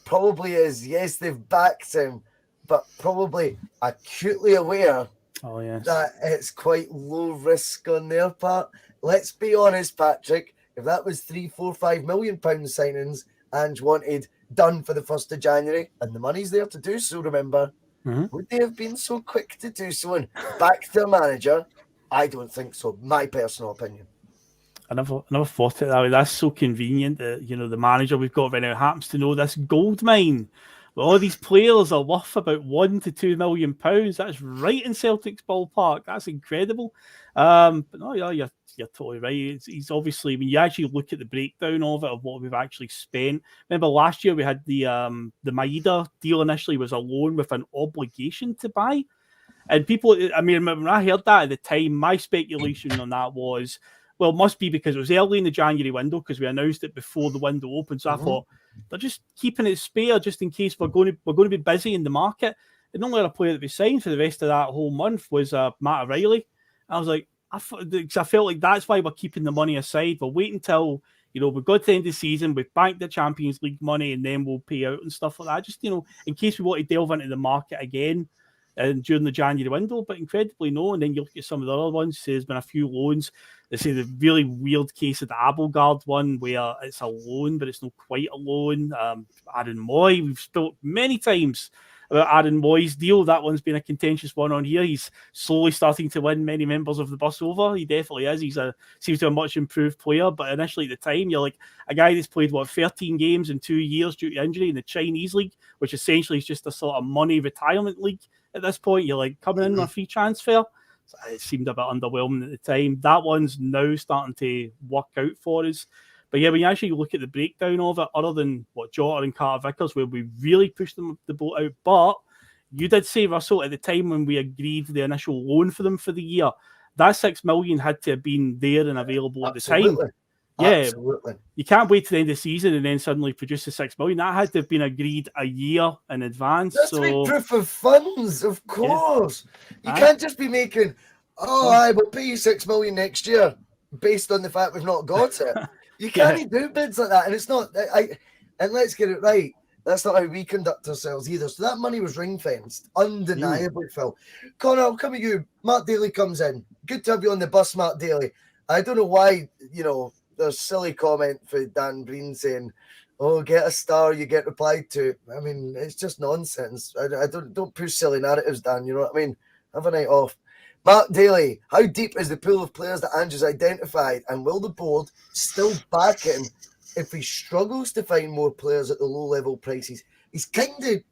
probably is, yes, they've backed him, but probably acutely aware that it's quite low risk on their part. Let's be honest, Patrick, if that was £3, £4, £5 million signings Ange wanted done for the 1st of January, and the money's there to do so, remember, would they have been so quick to do so and back their manager? I don't think so, my personal opinion. I never thought it that way. That's so convenient that, you know, the manager we've got right now happens to know this gold mine. But all these players are worth about £1 to £2 million. That's right in Celtic's ballpark. That's incredible. But no, you're totally right. He's obviously, when you actually look at the breakdown of it, of what we've actually spent. Remember last year we had the Maeda deal initially was a loan with an obligation to buy. And people, I mean, when I heard that at the time, my speculation on that was, well, it must be because it was early in the January window because we announced it before the window opened. So I thought they're just keeping it spare just in case we're going to be busy in the market. And the only other player that we signed for the rest of that whole month was Matt O'Reilly. I was like, I felt like that's why we're keeping the money aside. We'll wait until, you know, we've got to the end of the season, we've banked the Champions League money, and then we'll pay out and stuff like that. Just, you know, in case we want to delve into the market again during the January window. But incredibly no. And then you look at some of the other ones. There's been a few loans. They say the really weird case of the Abelgard one where it's a loan, but it's not quite a loan. Aaron Moy, we've spoke many times about Aaron Moy's deal. That one's been a contentious one on here. He's slowly starting to win many members of the bus over. He definitely is. He's seems to be a much improved player. But initially at the time, you're like a guy that's played, 13 games in 2 years due to injury in the Chinese league, which essentially is just a sort of money retirement league at this point. You're like coming in on a free transfer. It seemed a bit underwhelming at the time. That one's now starting to work out for us. But yeah, when you actually look at the breakdown of it, other than Jota and Carter-Vickers, where we really pushed the boat out, but you did say, Russell, at the time when we agreed the initial loan for them for the year, that 6 million had to have been there and available at the time. Yeah, Absolutely. you can't wait to the end of the season and then suddenly produce the 6 million. That had to have been agreed a year in advance. That's to make proof of funds, of course. You can't just be making, I will pay you 6 million next year based on the fact we've not got it. You can't do bids like that, and it's not. And let's get it right. That's not how we conduct ourselves either. So that money was ring fenced, undeniably, Phil. Connor, I'll come at you. Mark Daly comes in. Good to have you on the bus, Mark Daly. I don't know why, there's silly comment for Dan Breen saying, "Oh, get a star, you get replied to." I mean, it's just nonsense. I don't push silly narratives, Dan. You know what I mean? Have a night off. Mark Daly, how deep is the pool of players that Ange has identified, and will the board still back him if he struggles to find more players at the low-level prices? It's kind of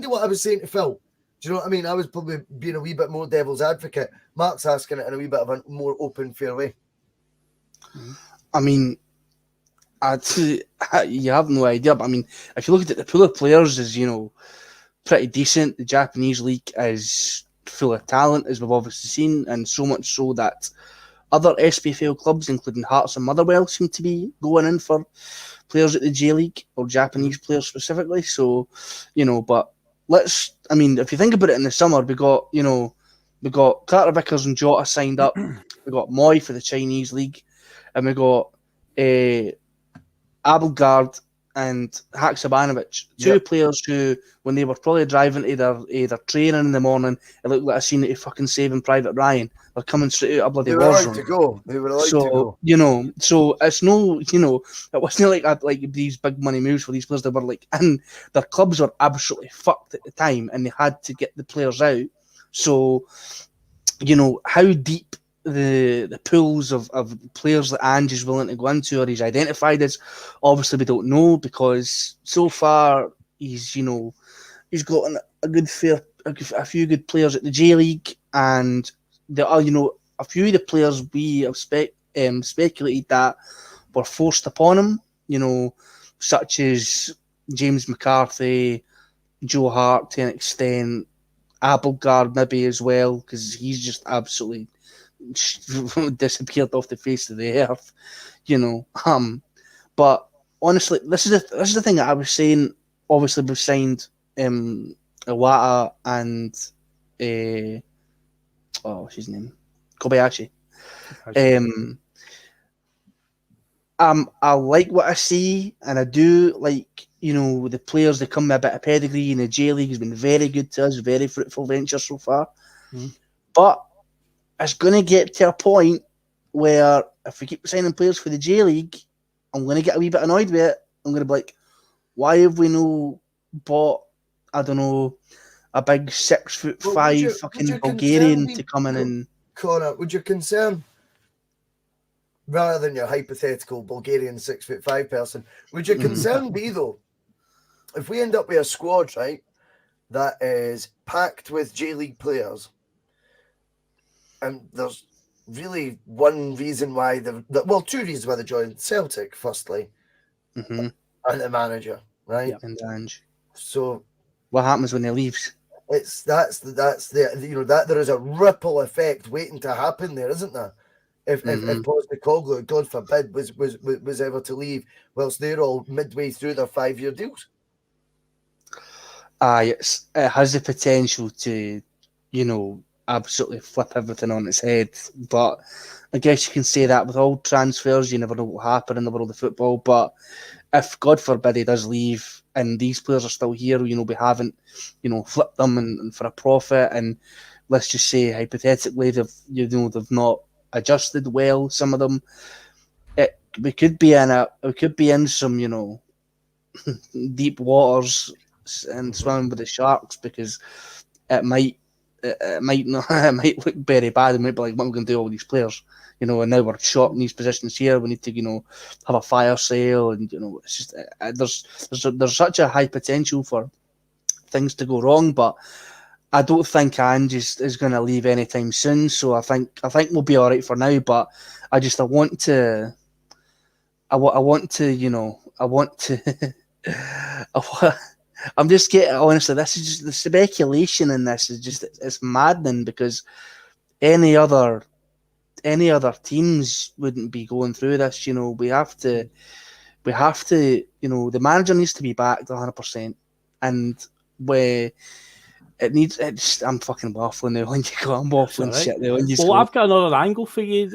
what I was saying to Phil. Do you know what I mean? I was probably being a wee bit more devil's advocate. Mark's asking it in a wee bit of a more open, fair way. I mean, you have no idea, but I mean, if you look at it, the pool of players is, pretty decent. The Japanese league is full of talent, as we've obviously seen, and so much so that other SPFL clubs, including Hearts and Motherwell, seem to be going in for players at the J League, or Japanese players specifically. So, but if you think about it, in the summer, we got Carter Vickers and Jota signed up. We got Moy for the Chinese league, and we got Abelgard and Haksabanovic, two players who, when they were probably driving to their training in the morning, it looked like a scene of fucking Saving Private Ryan. They're coming straight out of bloody war zone. They were allowed to go. So it's no, it wasn't like these big money moves for these players. They were like, and their clubs were absolutely fucked at the time, and they had to get the players out. So, how deep the pools of players that Ange is willing to go into, or he's identified as, obviously we don't know, because so far he's got a few good players at the J League, and there are a few of the players we have speculated that were forced upon him, such as James McCarthy, Joe Hart to an extent, Abelgard maybe as well, because he's just absolutely disappeared off the face of the earth, But honestly, this is the thing that I was saying. Obviously, we've signed Iwata and what's his name, Kobayashi. I like what I see, and I do like the players that come with a bit of pedigree in the J League has been very good to us, very fruitful venture so far. But it's going to get to a point where if we keep signing players for the J League, I'm going to get a wee bit annoyed with it. I'm going to be like, why have we no bought, I don't know, a big 6'5" fucking Bulgarian to come in and... Connor, would your concern, rather than your hypothetical Bulgarian 6'5" person, would your concern be, though, if we end up with a squad, right, that is packed with J League players, and there's really one reason why two reasons why they joined Celtic, firstly, and the manager, right? Yeah, and Ange. So what happens when he leaves? That's that there is a ripple effect waiting to happen there, isn't there? If Postecoglou, God forbid, was ever to leave, whilst they're all midway through their 5-year deals. It has the potential to, absolutely flip everything on its head. But I guess you can say that with all transfers, you never know what will happen in the world of football. But if, God forbid, he does leave and these players are still here, we haven't, flipped them and for a profit, and let's just say hypothetically they've not adjusted well, some of them, we could be in some, deep waters and swimming with the sharks, because it might look very bad. It might be like, what are we going to do with all these players? And now we're short in these positions here. We need to, have a fire sale, and it's just there's such a high potential for things to go wrong. But I don't think Ange is going to leave anytime soon. So I think we'll be all right for now. But I want to I'm just getting, honestly, this is just the speculation in this is just, it's maddening because any other teams wouldn't be going through this. You know, we have to, you know, the manager needs to be backed 100%, and I'm fucking waffling now. When you go, I'm waffling shit now. Well, I've got another angle for you,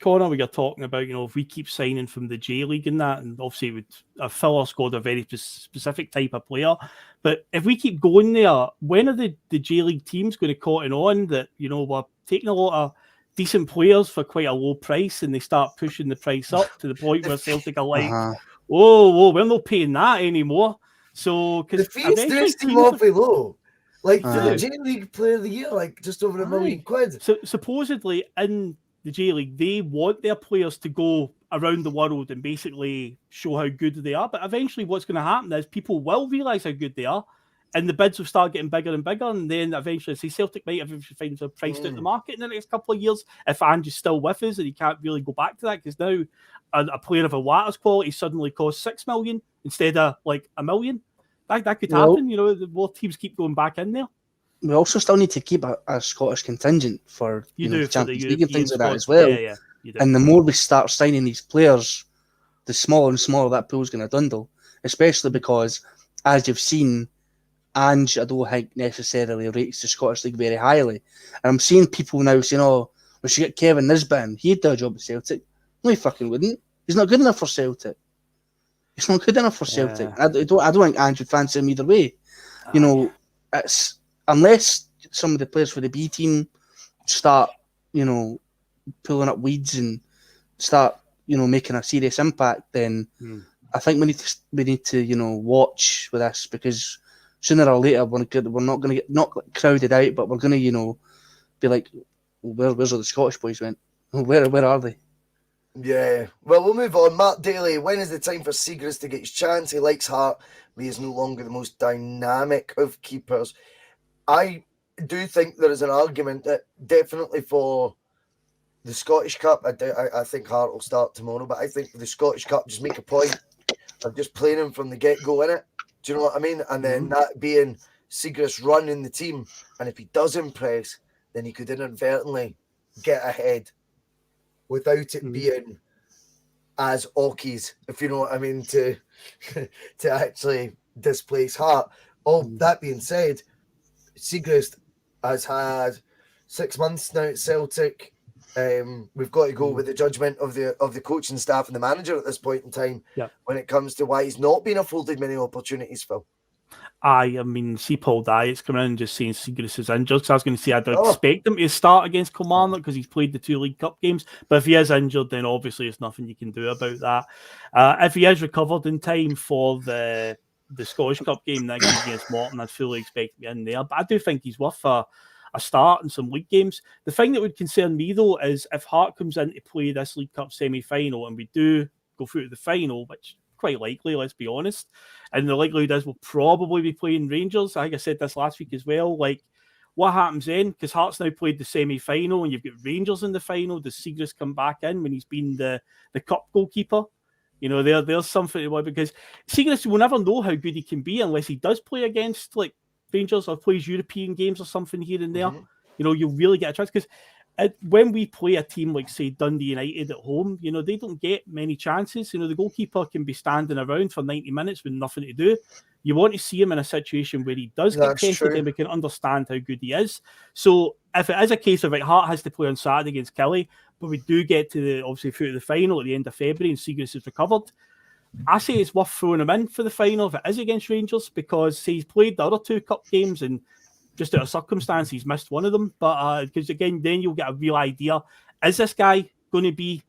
Connor. We are talking about, you know, if we keep signing from the J League and that, and obviously it would fill our squad a very specific type of player. But if we keep going there, when are the J League teams going to cotton on that, you know, we're taking a lot of decent players for quite a low price, and they start pushing the price up to the point where Celtic are like, whoa, we're not paying that anymore. So, because the fees do seem awfully low. Like for the J League Player of the Year, like just over £1 million. So supposedly in the J League, they want their players to go around the world and basically show how good they are. But eventually, what's going to happen is people will realise how good they are, and the bids will start getting bigger and bigger. And then eventually, say Celtic might eventually find themselves priced out the market in the next couple of years if Ange is still with us, and he can't really go back to that because now a player of a Watters quality suddenly costs $6 million instead of like $1 million. That could happen, you know. The more teams keep going back in there. We also still need to keep a Scottish contingent for the Champions League and things like that as well. Yeah, and the more we start signing these players, the smaller and smaller that pool's going to dwindle. Especially because, as you've seen, Ange, I don't think necessarily rates the Scottish League very highly. And I'm seeing people now saying, "Oh, we should get Kevin Nisbet. He'd do a job at Celtic." No, he fucking wouldn't. He's not good enough for Celtic. He's not good enough for Celtic. I don't think Ange would fancy him either way. You know, it's unless some of the players for the B team start, you know, pulling up weeds and start, you know, making a serious impact, then I think we need to, you know, watch with this, because sooner or later we're not going to get not crowded out, but we're going to, you know, be like, where's all the Scottish boys went? Where are they? Yeah, well, we'll move on. Matt Daly, when is the time for Seagrass to get his chance? He likes Hart, but he is no longer the most dynamic of keepers. I do think there is an argument that definitely for the Scottish Cup, I think Hart will start tomorrow, but I think for the Scottish Cup, just make a point of just playing him from the get-go, innit? Do you know what I mean? And then that being Seagrass running the team, and if he does impress, then he could inadvertently get ahead without it being as Ockies, if you know what I mean, to actually displace Hart. All that being said, Seagrass has had 6 months now at Celtic. We've got to go with the judgment of the coaching staff and the manager at this point in time when it comes to why he's not been afforded many opportunities, Phil. I mean, see Paul Dye's coming in and just saying Seagrass is injured. So I was going to say I don't expect him to start against Kilmarnock because he's played the 2 League Cup games. But if he is injured, then obviously there's nothing you can do about that. If he is recovered in time for the Scottish Cup game next week against Morton, I'd fully expect him in there. But I do think he's worth a start in some league games. The thing that would concern me, though, is if Hart comes in to play this League Cup semi-final and we do go through to the final, which quite likely, let's be honest, and the likelihood is we'll probably be playing Rangers. I think I said this last week as well. Like, what happens then? Because Hart's now played the semi-final and you've got Rangers in the final. Does Seagrass come back in when he's been the cup goalkeeper? You know, there's something to worry, because Seagrass will never know how good he can be unless he does play against like Rangers or plays European games or something here and there. You know, you'll really get a chance, because when we play a team like, say, Dundee United at home, you know, they don't get many chances. You know, the goalkeeper can be standing around for 90 minutes with nothing to do. You want to see him in a situation where he does get tested and we can understand how good he is. So if it is a case of, like, Hart has to play on Saturday against Kelly, but we do get to obviously through to the final at the end of February and Seagrass is recovered, I say it's worth throwing him in for the final if it is against Rangers, because he's played the other 2 cup games and just out of circumstance, he's missed one of them. But because again, then you'll get a real idea: is this guy going to be,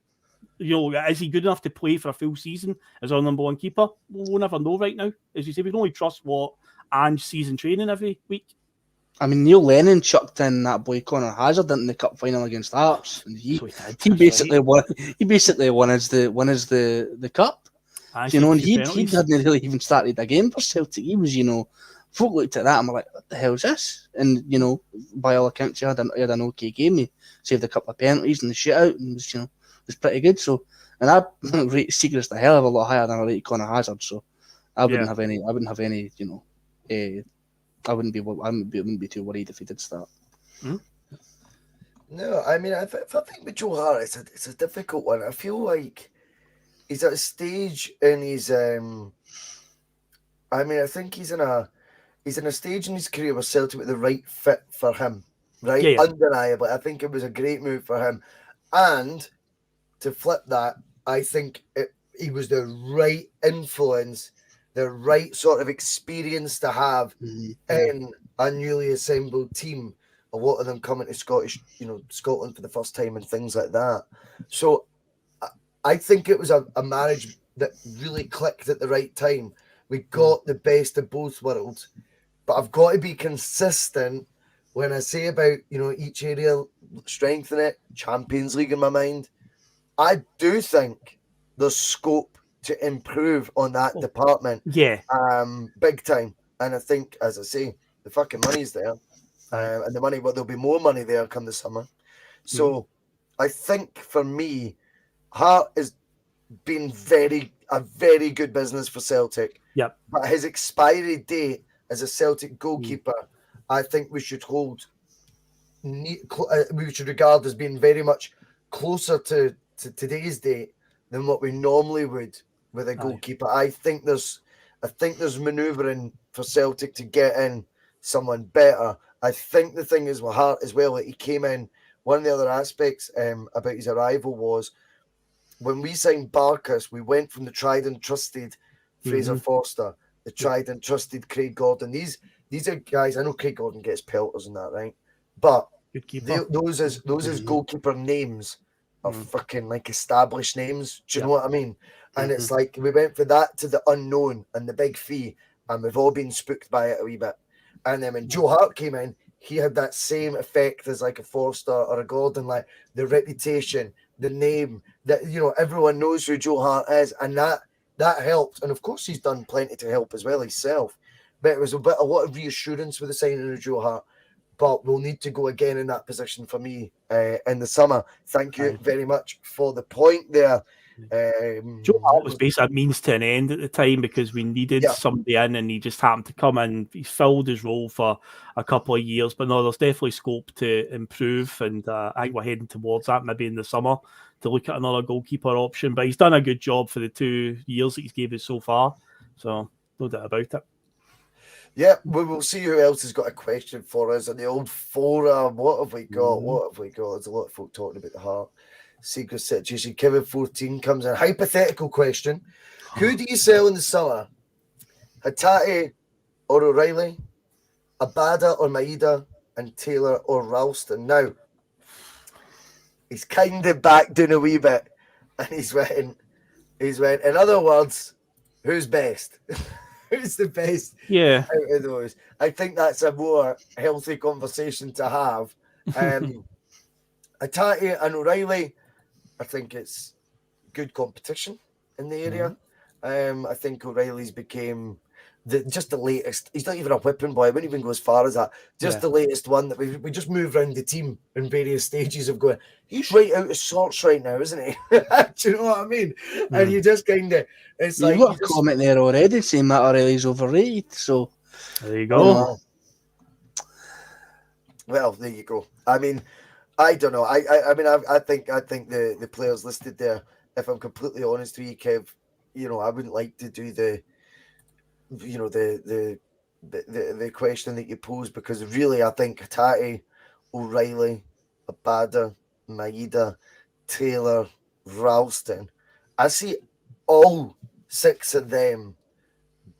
you know, is he good enough to play for a full season as our number 1 keeper? We'll never know right now. As you say, we can only trust what Ange sees in training every week. I mean, Neil Lennon chucked in that boy Connor Hazard in the cup final against Hearts, and he basically won as the cup. You know, and he hadn't really even started a game for Celtic. He was, you know, folk looked at that and were like, what the hell is this? And, you know, by all accounts, he had an okay game. He saved a couple of penalties in the shootout and was, you know, was pretty good. So, and I rate Seagrass the hell of a lot higher than I rate Connor Hazard. So I wouldn't have any, you know, I wouldn't be too worried if he did start. No, I mean, I think with Joe Hart, it's a difficult one. I feel like he's at a stage in his. I think he's in a stage in his career where Celtic were the right fit for him, right? Yeah. Undeniably, I think it was a great move for him. And to flip that, I think he was the right influence, the right sort of experience to have in a newly assembled team. A lot of them coming to Scotland for the first time and things like that. So I think it was a marriage that really clicked at the right time. We got the best of both worlds, but I've got to be consistent when I say about, each area, strengthen it, Champions League in my mind. I do think there's scope to improve on that department. Yeah. Big time. And I think, as I say, the fucking money's there. And the money, but there'll be more money there come the summer. So I think for me, Hart has been a very good business for Celtic. Yep. But his expiry date as a Celtic goalkeeper, I think we should we should regard as being very much closer to today's date than what we normally would with a goalkeeper. I think there's manoeuvring for Celtic to get in someone better. I think the thing is with Hart as well, that he came in. One of the other aspects about his arrival was when we signed Barkas, we went from the tried and trusted Fraser Forster, the tried and trusted Craig Gordon. These are guys. I know Craig Gordon gets pelters and that, right? But those as goalkeeper names are fucking like established names. Do you know what I mean? And it's like we went for that to the unknown and the big fee, and we've all been spooked by it a wee bit. And then when Joe Hart came in, he had that same effect as like a Forster or a Gordon, like the reputation, the name, that everyone knows who Joe Hart is, and that helped. And of course, he's done plenty to help as well himself. But it was a lot of reassurance with the signing of Joe Hart. But we'll need to go again in that position for me in the summer. Thank you very much for the point there. Joe Hart was basically a means to an end at the time because we needed somebody in, and he just happened to come in. He filled his role for a couple of years, but no, there's definitely scope to improve, and I think we're heading towards that maybe in the summer to look at another goalkeeper option. But he's done a good job for the 2 years that he's gave us so far, so no doubt about it. Yeah, we will see who else has got a question for us on the old forum. What have we got? There's a lot of folk talking about the Hart secret situation. Kevin 14 comes in. Hypothetical question. Who do you sell in the summer? Hatate or O'Reilly? Abada or Maeda? And Taylor or Ralston? Now, he's kind of backed down a wee bit, and he's went, in other words, who's best? Who's the best out of those? I think that's a more healthy conversation to have. Hatate and O'Reilly, I think it's good competition in the area. I think O'Reilly's became just the latest. He's not even a whipping boy. I wouldn't even go as far as that. Just the latest one that we just move around the team in various stages of going, he's right out of sorts right now, isn't he? Do you know what I mean? And you just kind of, it's You've got a comment there already saying Matt O'Reilly's overrated. So there you go. Well, there you go. I mean, I don't know. I think the players listed there, if I'm completely honest with you, Kev, I wouldn't like to do the question that you posed, because really I think Hatate, O'Reilly, Abada, Maeda, Taylor, Ralston, I see all 6 of them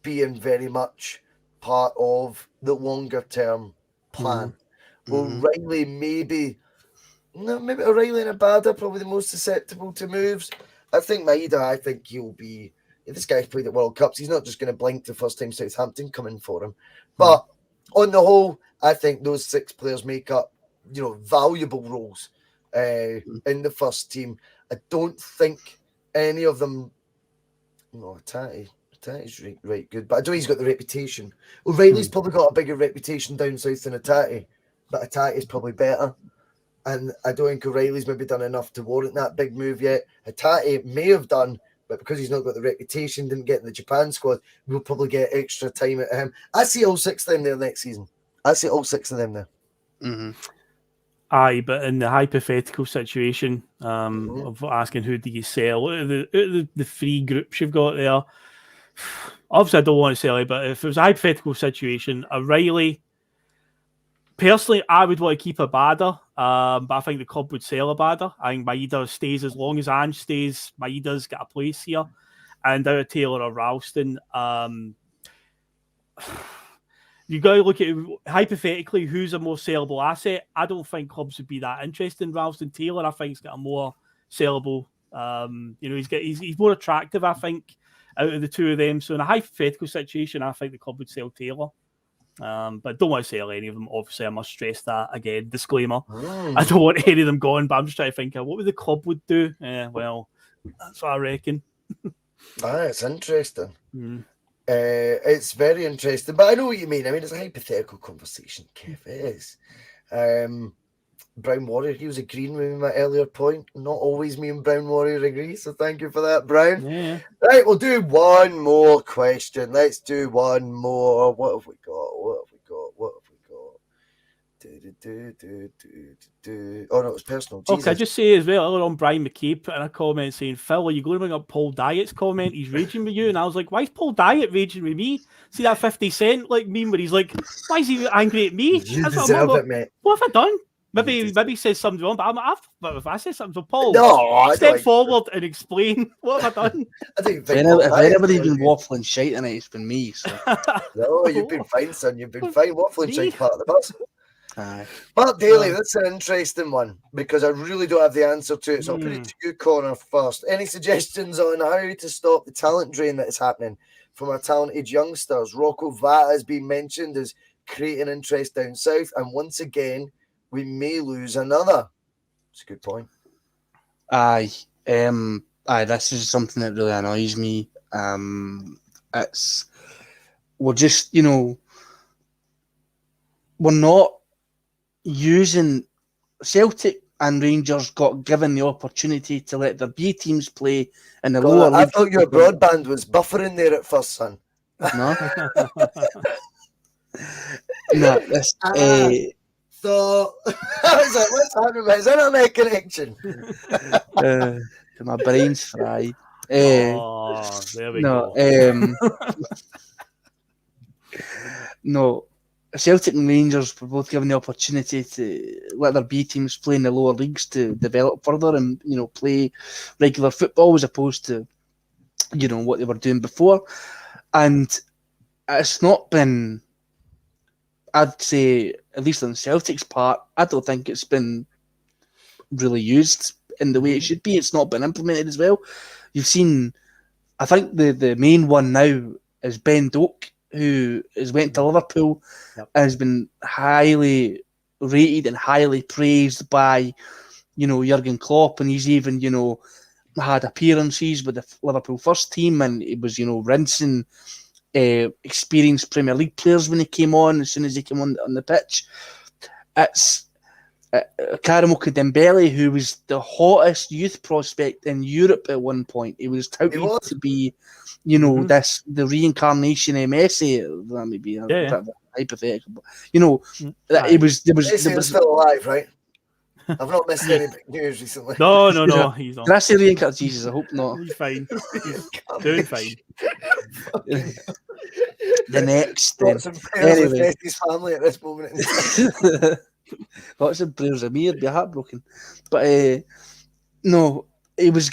being very much part of the longer term plan. O'Reilly maybe O'Reilly and Abada are probably the most susceptible to moves. I think Maeda, he'll be, if this guy's played at World Cups, he's not just going to blink the first time Southampton come in for him. But on the whole, I think those 6 players make up, valuable roles in the first team. I don't think any of them. No, Hattate's right good, but I know he's got the reputation. O'Reilly's probably got a bigger reputation down south than Hatate, but Hattate's probably better. And I don't think O'Reilly's maybe done enough to warrant that big move yet. Hatate may have done, but because he's not got the reputation, didn't get in the Japan squad, we'll probably get extra time at him. I see all 6 of them there next season. I see all 6 of them there. Mm-hmm. Aye, but in the hypothetical situation of asking who do you sell, out of the 3 groups you've got there, obviously I don't want to sell it, but if it was a hypothetical situation, O'Reilly, personally, I would want to keep a Bada, but I think the club would sell a Bada. I think Maeda stays as long as Ange stays. Maeda's got a place here. And out of Taylor or Ralston, you got to look at, hypothetically, who's a more sellable asset. I don't think clubs would be that interested in Ralston. Taylor, I think, has got a more sellable, he's more attractive, I think, out of the 2 of them. So in a hypothetical situation, I think the club would sell Taylor. But don't want to sell any of them. Obviously, I must stress that again. Disclaimer: I don't want any of them gone. But I'm just trying to think of what would the club would do. Well, that's what I reckon. It's interesting. It's very interesting. But I know what you mean. I mean, it's a hypothetical conversation. Kev, it is. Brown Warrior, he was agreeing with me in my earlier point. Not always me and Brown Warrior agree, so thank you for that, Brown. Yeah. Right, we'll do one more question. Let's do one more. What have we got? Oh, no, it was personal. Jesus. Okay, I just say as well, earlier on, Brian McCabe put in a comment saying, Phil, are you going to bring up Paul Dyett's comment? He's raging with you. And I was like, why is Paul Dyatt raging with me? See that 50 Cent meme where he's like, why is he angry at me? You deserve it, mate. What have I done? Maybe he says something wrong, but if I say something to Paul, step forward and explain what have I done. If anybody's been waffling shite tonight, it's been me. So. No, you've been fine, son. You've been fine. Waffling shite part of the bus. Mark Daly, that's an interesting one because I really don't have the answer to it. So I'll put it to you, Connor, first. Any suggestions on how to stop the talent drain that is happening from our talented youngsters? Rocco Vata has been mentioned as creating interest down south, and once again, we may lose another. It's a good point. Aye, this is something that really annoys me. We're just, we're not using Celtic and Rangers got given the opportunity to let their B teams play in the lower league. I thought your broadband was buffering there at first, son. No. No, this. So I was like, what's happening? Is that a connection? My brain's fried. There we go. No, Celtic and Rangers were both given the opportunity to let their B teams play in the lower leagues to develop further and play regular football as opposed to what they were doing before. And it's not been, I'd say, at least on Celtic's part, I don't think it's been really used in the way it should be. It's not been implemented as well. You've seen, I think the main one now is Ben Doak, who has went to Liverpool and has been highly rated and highly praised by, Jurgen Klopp, and he's even, had appearances with the Liverpool first team, and he was, rinsing experienced Premier League players when he came on, as soon as he came on the pitch. It's Karamoko Dembele, who was the hottest youth prospect in Europe at one point. He was touted to be, the reincarnation of Messi. That may be a bit of a hypothetical, but that it was. Messi is still alive, right? I've not missed any big news recently. No, he's not. Did I say reincarnation? Jesus, I hope not. He's fine. He's doing fine. The next, then. Lots of prayers with Messi's family at this moment. Lots of prayers of me. I'd be heartbroken. But no, he was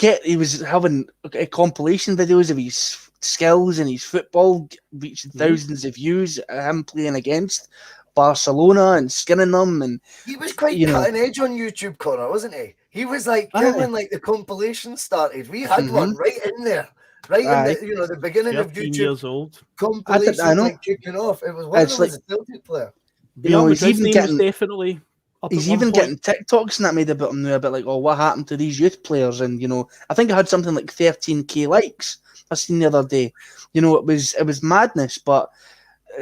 having compilation videos of his skills and his football, reaching thousands of views. Him playing against Barcelona and skinning them, and he was quite cutting edge on YouTube, Connor, wasn't he? He was like when the compilation started. We had one right in there, in the beginning of YouTube. Years old. Compilation kicking off. It was one of them was a Celtic player. He's even getting definitely. He's even getting TikToks and that made about him now a bit like, what happened to these youth players? And I think I had something like 13k likes. I seen the other day. It was madness, but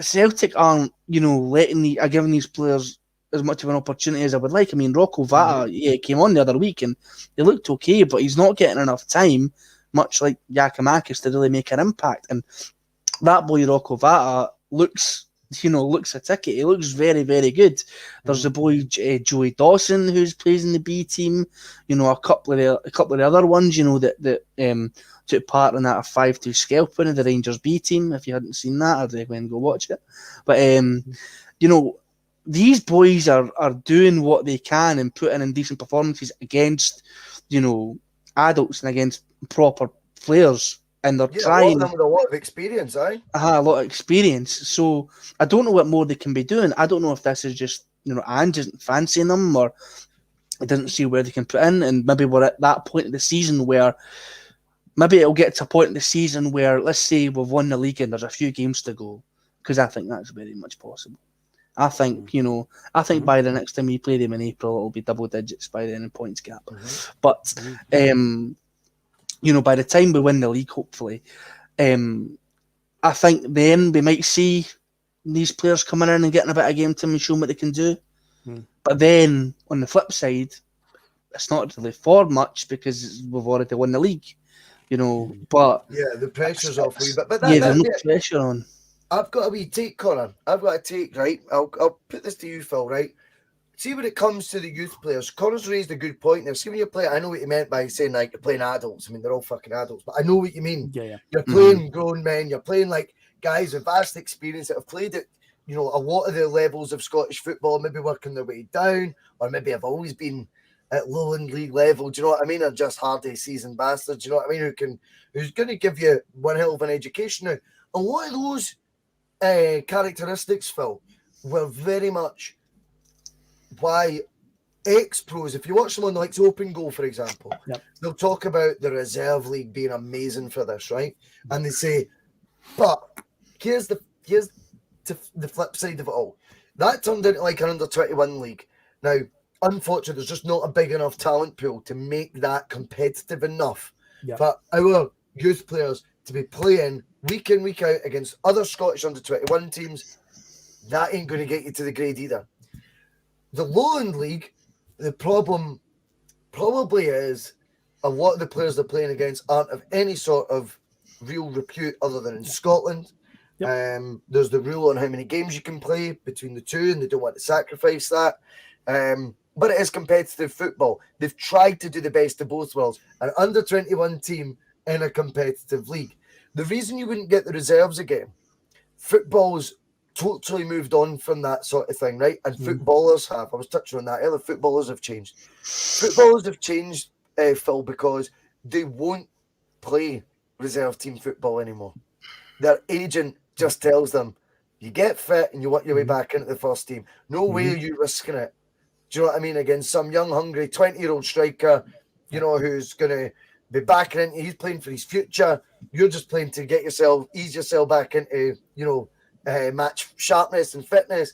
Celtic aren't, giving these players as much of an opportunity as I would like. I mean, Rocco Vata, came on the other week and he looked okay, but he's not getting enough time much like Giakouamkis, to really make an impact. And that boy Rocco Vata looks a ticket. He looks very, very good. There's the boy Joey Dawson who's plays in the B team. A couple of the other ones. That took part in that 5-2 scalping of the Rangers B team. If you hadn't seen that, I'd recommend go watch it. But these boys are doing what they can and putting in decent performances against adults and against proper players. And they're trying. A lot of them with a lot of experience, a lot of experience. So I don't know what more they can be doing. I don't know if this is just Ange isn't fancying them, or it doesn't see where they can put in. And maybe we're at that point of the season where maybe it'll get to a point in the season where, let's say, we've won the league and there's a few games to go, because I think that's very much possible. I think by the next time we play them in April, it'll be double digits by then in points gap. But by the time we win the league, hopefully, I think then we might see these players coming in and getting a bit of game time and showing what they can do. But then, on the flip side, it's not really for much because we've already won the league, But the pressure's off a wee bit. But there's no pressure on. I've got a wee take, Connor. I've got a take, right? I'll put this to you, Phil, right? See, when it comes to the youth players, Connor's raised a good point there. See, when you're playing, I know what you meant by saying, like, you're playing adults. I mean, they're all fucking adults, but I know what you mean. Yeah. You're playing grown men. You're playing, like, guys with vast experience that have played at, a lot of the levels of Scottish football, maybe working their way down, or maybe have always been at Lowland League level. Do you know what I mean? Or just hardy seasoned bastards. Do you know what I mean? Who's going to give you one hell of an education now. And what of those characteristics, Phil, were very much why ex-pros, if you watch someone like Open Goal, for example, they'll talk about the reserve league being amazing for this, right? And they say, but here's the flip side of it all. That turned into like an under-21 league. Now, unfortunately, there's just not a big enough talent pool to make that competitive enough for our youth players to be playing week in, week out against other Scottish under-21 teams. That ain't going to get you to the grade either. The Lowland League, the problem probably is a lot of the players they're playing against aren't of any sort of real repute other than in Scotland. There's the rule on how many games you can play between the two, and they don't want to sacrifice that. But it is competitive football. They've tried to do the best of both worlds. An under-21 team in a competitive league. The reason you wouldn't get the reserves again, football's totally moved on from that sort of thing, right? And footballers have. I was touching on that earlier. Footballers have changed. Footballers have changed, Phil, because they won't play reserve team football anymore. Their agent just tells them, you get fit and you work your way back into the first team. No way are you risking it. Do you know what I mean? Against some young, hungry 20-year-old striker, who's going to be backing into, he's playing for his future. You're just playing to ease yourself back into, match sharpness and fitness.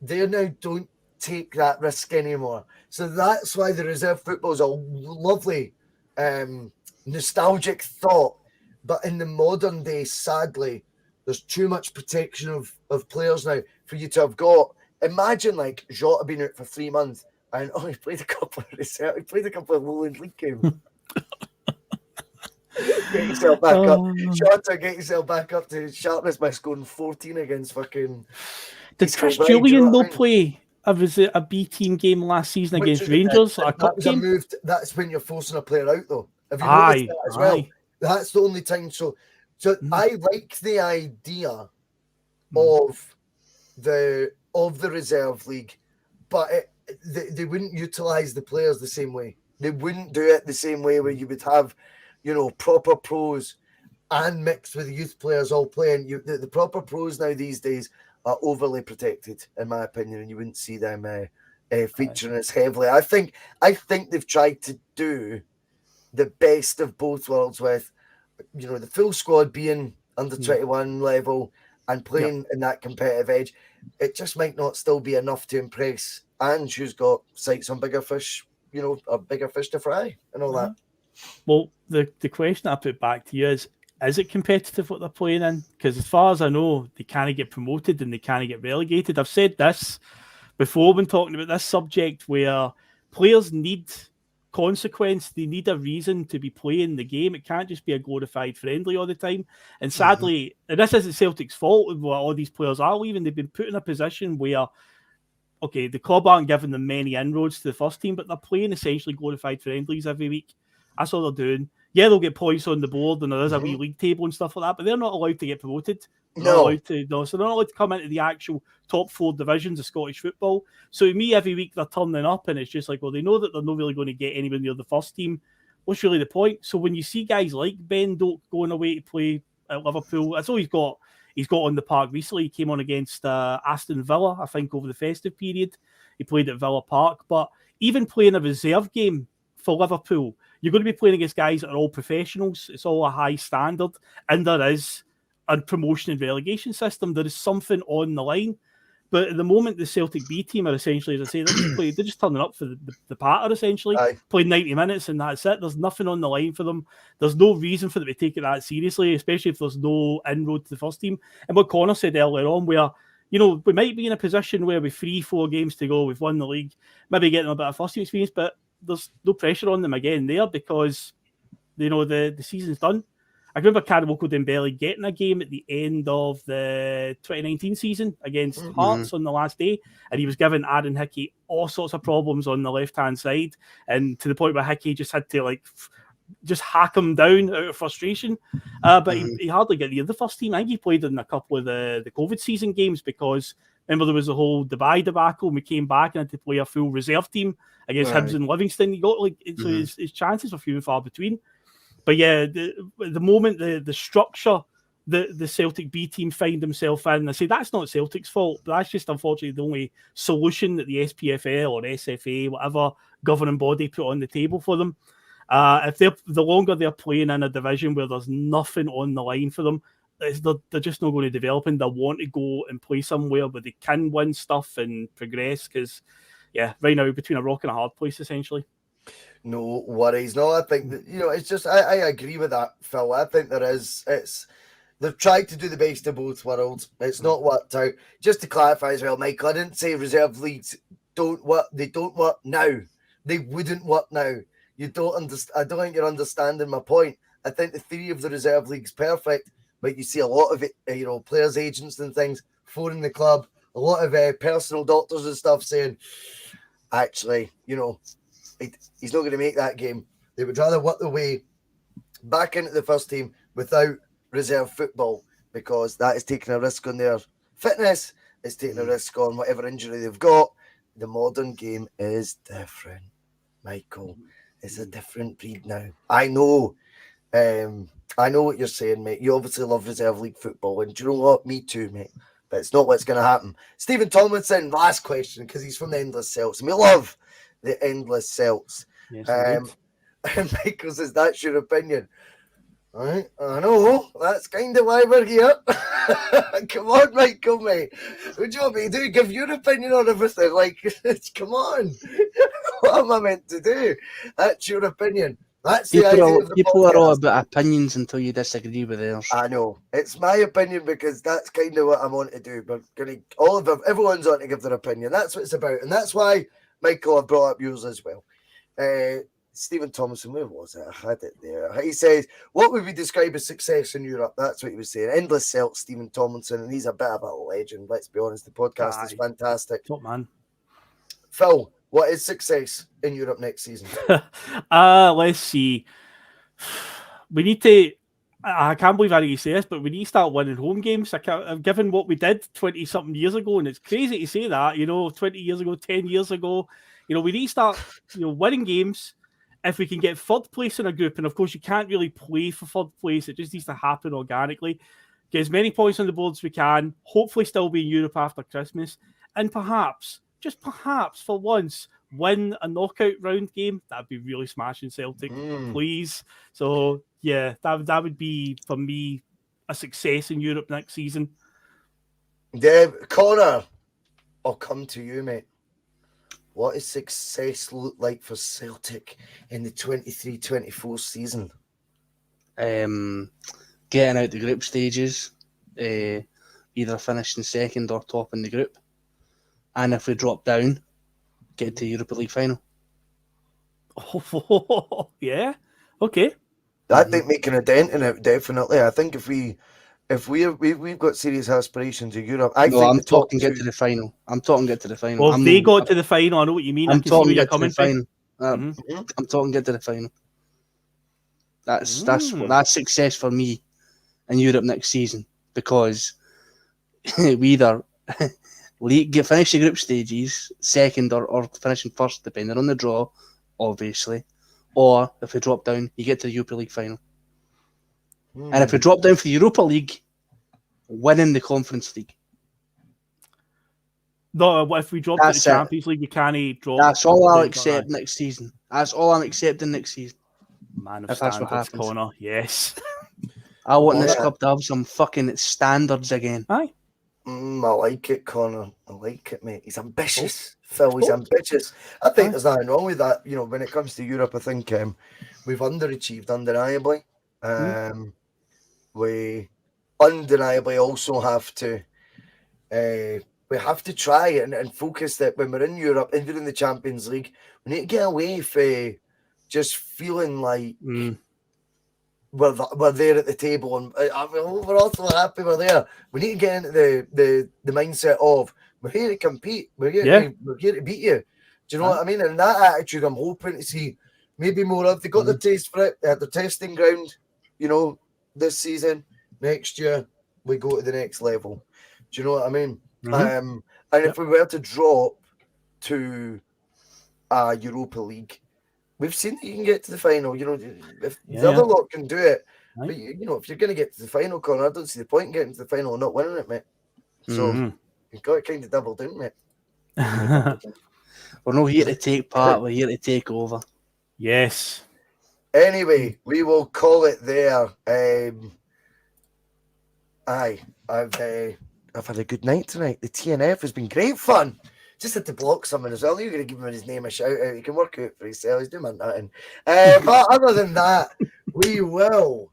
They now don't take that risk anymore. So that's why the reserve football is a lovely, nostalgic thought. But in the modern day, sadly, there's too much protection of players now for you to have got. Imagine like Jota being out for 3 months and he played a couple of Lowland League games. Get yourself back up. Jota, get yourself back up to sharpness by scoring 14 against fucking. Did Chris Julian play a B team game last season against Rangers? A cup game? That's when you're forcing a player out, though. Have you noticed that as well? That's the only time. So I like the idea of the reserve league, but they wouldn't utilize the players the same way. They wouldn't do it the same way where you would have, proper pros and mixed with youth players all playing. The proper pros now these days are overly protected, in my opinion, and you wouldn't see them featuring as heavily. I think they've tried to do the best of both worlds with, the full squad being under 21 level and playing in that competitive edge. It just might not still be enough to impress Ange, who's got sights on bigger fish, a bigger fish to fry and all that. Well, the question I put back to you is it competitive what they're playing in? Because as far as I know, they can't get promoted and they can't get relegated. I've said this before when talking about this subject, where players need consequence. They need a reason to be playing the game. It can't just be a glorified friendly all the time. And sadly, and this isn't Celtic's fault, where all these players are leaving. They've been put in a position where, okay, the club aren't giving them many inroads to the first team, but they're playing essentially glorified friendlies every week. That's all they're doing. Yeah, they'll get points on the board, and there is a wee league table and stuff like that, but they're not allowed to get promoted. So they're not allowed to come into the actual top 4 divisions of Scottish football. So to me, every week they're turning up, and it's just like, well, they know that they're not really going to get anywhere near the first team. What's really the point? So when you see guys like Ben Doak going away to play at Liverpool, that's all he's got on the park recently. He came on against Aston Villa, I think, over the festive period. He played at Villa Park. But even playing a reserve game for Liverpool, you're going to be playing against guys that are all professionals. It's all a high standard. And there is a promotion and relegation system. There is something on the line. But at the moment, the Celtic B team are essentially, as I say, they're just turning up for the patter, essentially. Playing 90 minutes and that's it. There's nothing on the line for them. There's no reason for them to take it that seriously, especially if there's no inroad to the first team. And what Connor said earlier on, where, you know, we might be in a position where with 3-4 games to go, we've won the league, maybe getting a bit of first team experience, but there's no pressure on them again there because, you know, the season's done. I remember Karaboko Dembele getting a game at the end of the 2019 season against Hearts on the last day, and he was giving Aaron Hickey all sorts of problems on the left-hand side, and to the point where Hickey just had to just hack him down out of frustration. But he hardly got near the first team. I think he played in a couple of the COVID season games because remember there was the whole Dubai debacle, and we came back and had to play a full reserve team against Hibs and Livingston. He got so his chances were few and far between. But yeah, the moment the structure the Celtic B team find themselves in, I say that's not Celtic's fault, but that's just unfortunately the only solution that the SPFL or SFA, whatever governing body, put on the table for them. If the longer they're playing in a division where there's nothing on the line for them, they're just not going to develop, and they want to go and play somewhere where they can win stuff and progress. Because right now we're between a rock and a hard place essentially. No worries. No, I think that, you know, it's just I agree with that, Phil. I think they've tried to do the best of both worlds. It's not worked out. Just to clarify as well, Michael, I didn't say reserve leagues don't work. They don't work now. They wouldn't work now. You don't understand. I don't think you're understanding my point. I think the theory of the reserve league's perfect, but you see a lot of it, you know, players' agents and things phoning the club, a lot of personal doctors and stuff saying, actually, you know, he's not going to make that game. They would rather work their way back into the first team without reserve football, because that is taking a risk on their fitness. It's taking a risk on whatever injury they've got. The modern game is different, Michael. It's a different breed now. I know what you're saying, mate. You obviously love reserve league football, and do you know what? Me too, mate. But it's not what's going to happen. Stephen Tomlinson, last question, because he's from the Endless Celts, and we love the Endless Celts. Yes, and Michael says, that's your opinion. All right, I know. That's kind of why we're here. Come on, Michael, mate. What do you want me to do? Give your opinion on everything? Like, come on. What am I meant to do? That's your opinion. That's the idea of the people podcast. are all about opinions until you disagree with theirs. I know. It's my opinion because that's kind of what I'm on to do. But everyone's on to give their opinion. That's what it's about. And that's why, Michael, I've brought up yours as well. Stephen Thompson, where was it? I had it there. He says, what would we describe as success in Europe? That's what he was saying. Endless Celts, Stephen Tomlinson, and he's a bit of a legend. Let's be honest. The podcast is fantastic. Top man. Phil, what is success in Europe next season? Let's see. We need to. I can't believe I need to say this, but we need to start winning home games. Given what we did 20-something years ago, and it's crazy to say that, 20 years ago, 10 years ago, we need to start, winning games. If we can get third place in a group, and of course you can't really play for third place, it just needs to happen organically. Get as many points on the board as we can, hopefully still be in Europe after Christmas, and perhaps, just perhaps for once, win a knockout round game. That'd be really smashing Celtic, please. So yeah, that would be, for me, a success in Europe next season. Deb, Connor, I'll come to you, mate. What does success look like for Celtic in the 23-24 season? Getting out the group stages, either finishing second or top in the group. And if we drop down, get to Europa League final. Oh, yeah. Okay. I think making a dent in it, definitely. I think if we've got serious aspirations in Europe, I'm think talking get to the final. I'm talking get to the final. Well, if they got to the final, I know what you mean. I'm I can see where talking you're get to coming the final. from. I'm talking get to the final. That's success for me in Europe next season, because we either finish the group stages second or finishing first, depending on the draw, obviously, or if we drop down, you get to the Europa League final. And if we drop down for the Europa League, winning the Conference League. No, if we drop to the Champions League, we can't drop. That's all I'll accept next season. That's all I'm accepting next season. Man of standards, Connor. Yes. I want this club to have some fucking standards again. Aye. I like it, Connor. I like it, mate. He's ambitious. Phil, he's ambitious. I think there's nothing wrong with that. You know, when it comes to Europe, I think we've underachieved undeniably. We undeniably also have to try and focus that when we're in Europe, and during the Champions League, we need to get away from just feeling like we're there at the table and we're also happy we're there. We need to get into the mindset of we're here to compete. We're here to beat you. Do you know what I mean? And that attitude, I'm hoping to see maybe more of. They got the taste for it at the testing ground, you know, this season. Next year, we go to the next level. Do you know what I mean? And if we were to drop to Europa League, we've seen that you can get to the final. You know, if the other lot can do it, but you know, if you're going to get to the final, Connor, I don't see the point in getting to the final and not winning it, mate. So you've got to kind of double down, mate. We're not here to take part. We're here to take over. Yes. Anyway, we will call it there. I've had a good night tonight. The T.N.F has been great fun. Just had to block someone as well. You're going to give him his name a shout out. He can work out for himself. He's doing nothing. But other than that, we will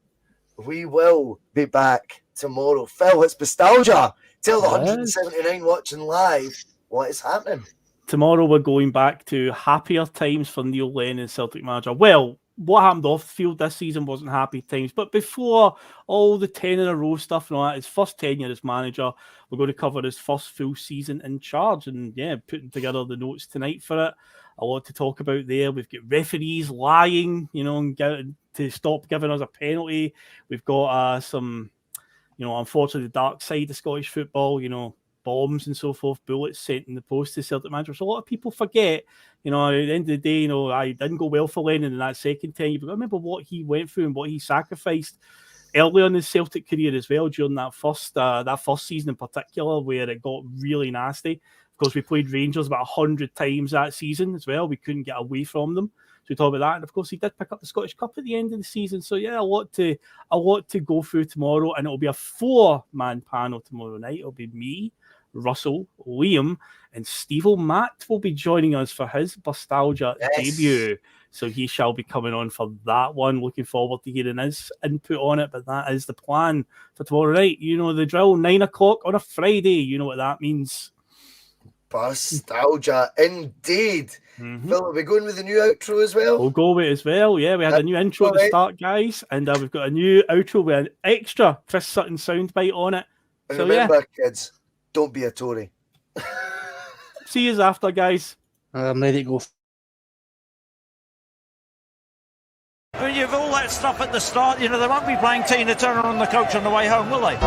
be back tomorrow. Phil, it's Bustalgia. Tell the 179 watching live what is happening. Tomorrow we're going back to happier times for Neil Lennon, Celtic manager. Well, what happened off the field this season wasn't happy times, but before all the 10 in a row stuff and all that, his first tenure as manager, we're going to cover his first full season in charge, and putting together the notes tonight for it. A lot to talk about there. We've got referees lying, you know, and to stop giving us a penalty. We've got some, you know, unfortunately the dark side of Scottish football, you know, bombs and so forth, bullets sent in the post to Celtic managers. So a lot of people forget, you know, at the end of the day, you know, I didn't go well for Lennon in that second tenure, but I remember what he went through and what he sacrificed early in his Celtic career as well during that first season in particular, where it got really nasty. Of course, we played Rangers about 100 times that season as well. We couldn't get away from them. So we talk about that. And of course, he did pick up the Scottish Cup at the end of the season. So yeah, a lot to go through tomorrow. And it'll be a 4-man panel tomorrow night. It'll be me, Russell, Liam, and Steve O'Matt will be joining us for his Bustalgia debut. So he shall be coming on for that one. Looking forward to hearing his input on it. But that is the plan for tomorrow night. You know the drill, 9 o'clock on a Friday. You know what that means. Bustalgia, indeed. Phil, are we going with the new outro as well? We'll go with it as well. Yeah, we had a new intro at the start, guys. And we've got a new outro with an extra Chris Sutton soundbite on it. And so remember, kids, don't be a Tory. See you after, guys. I'm ready to go. I mean, you've all that stuff at the start. You know, they won't be playing Tina Turner on the coach on the way home, will they?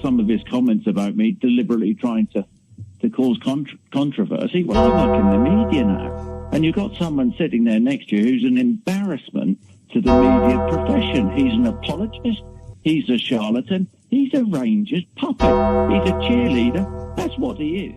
Some of his comments about me deliberately trying to cause controversy. Well, I work in the media now, and you've got someone sitting there next to you who's an embarrassment to the media profession. He's an apologist. He's a charlatan. He's a Rangers puppet. He's a cheerleader. That's what he is.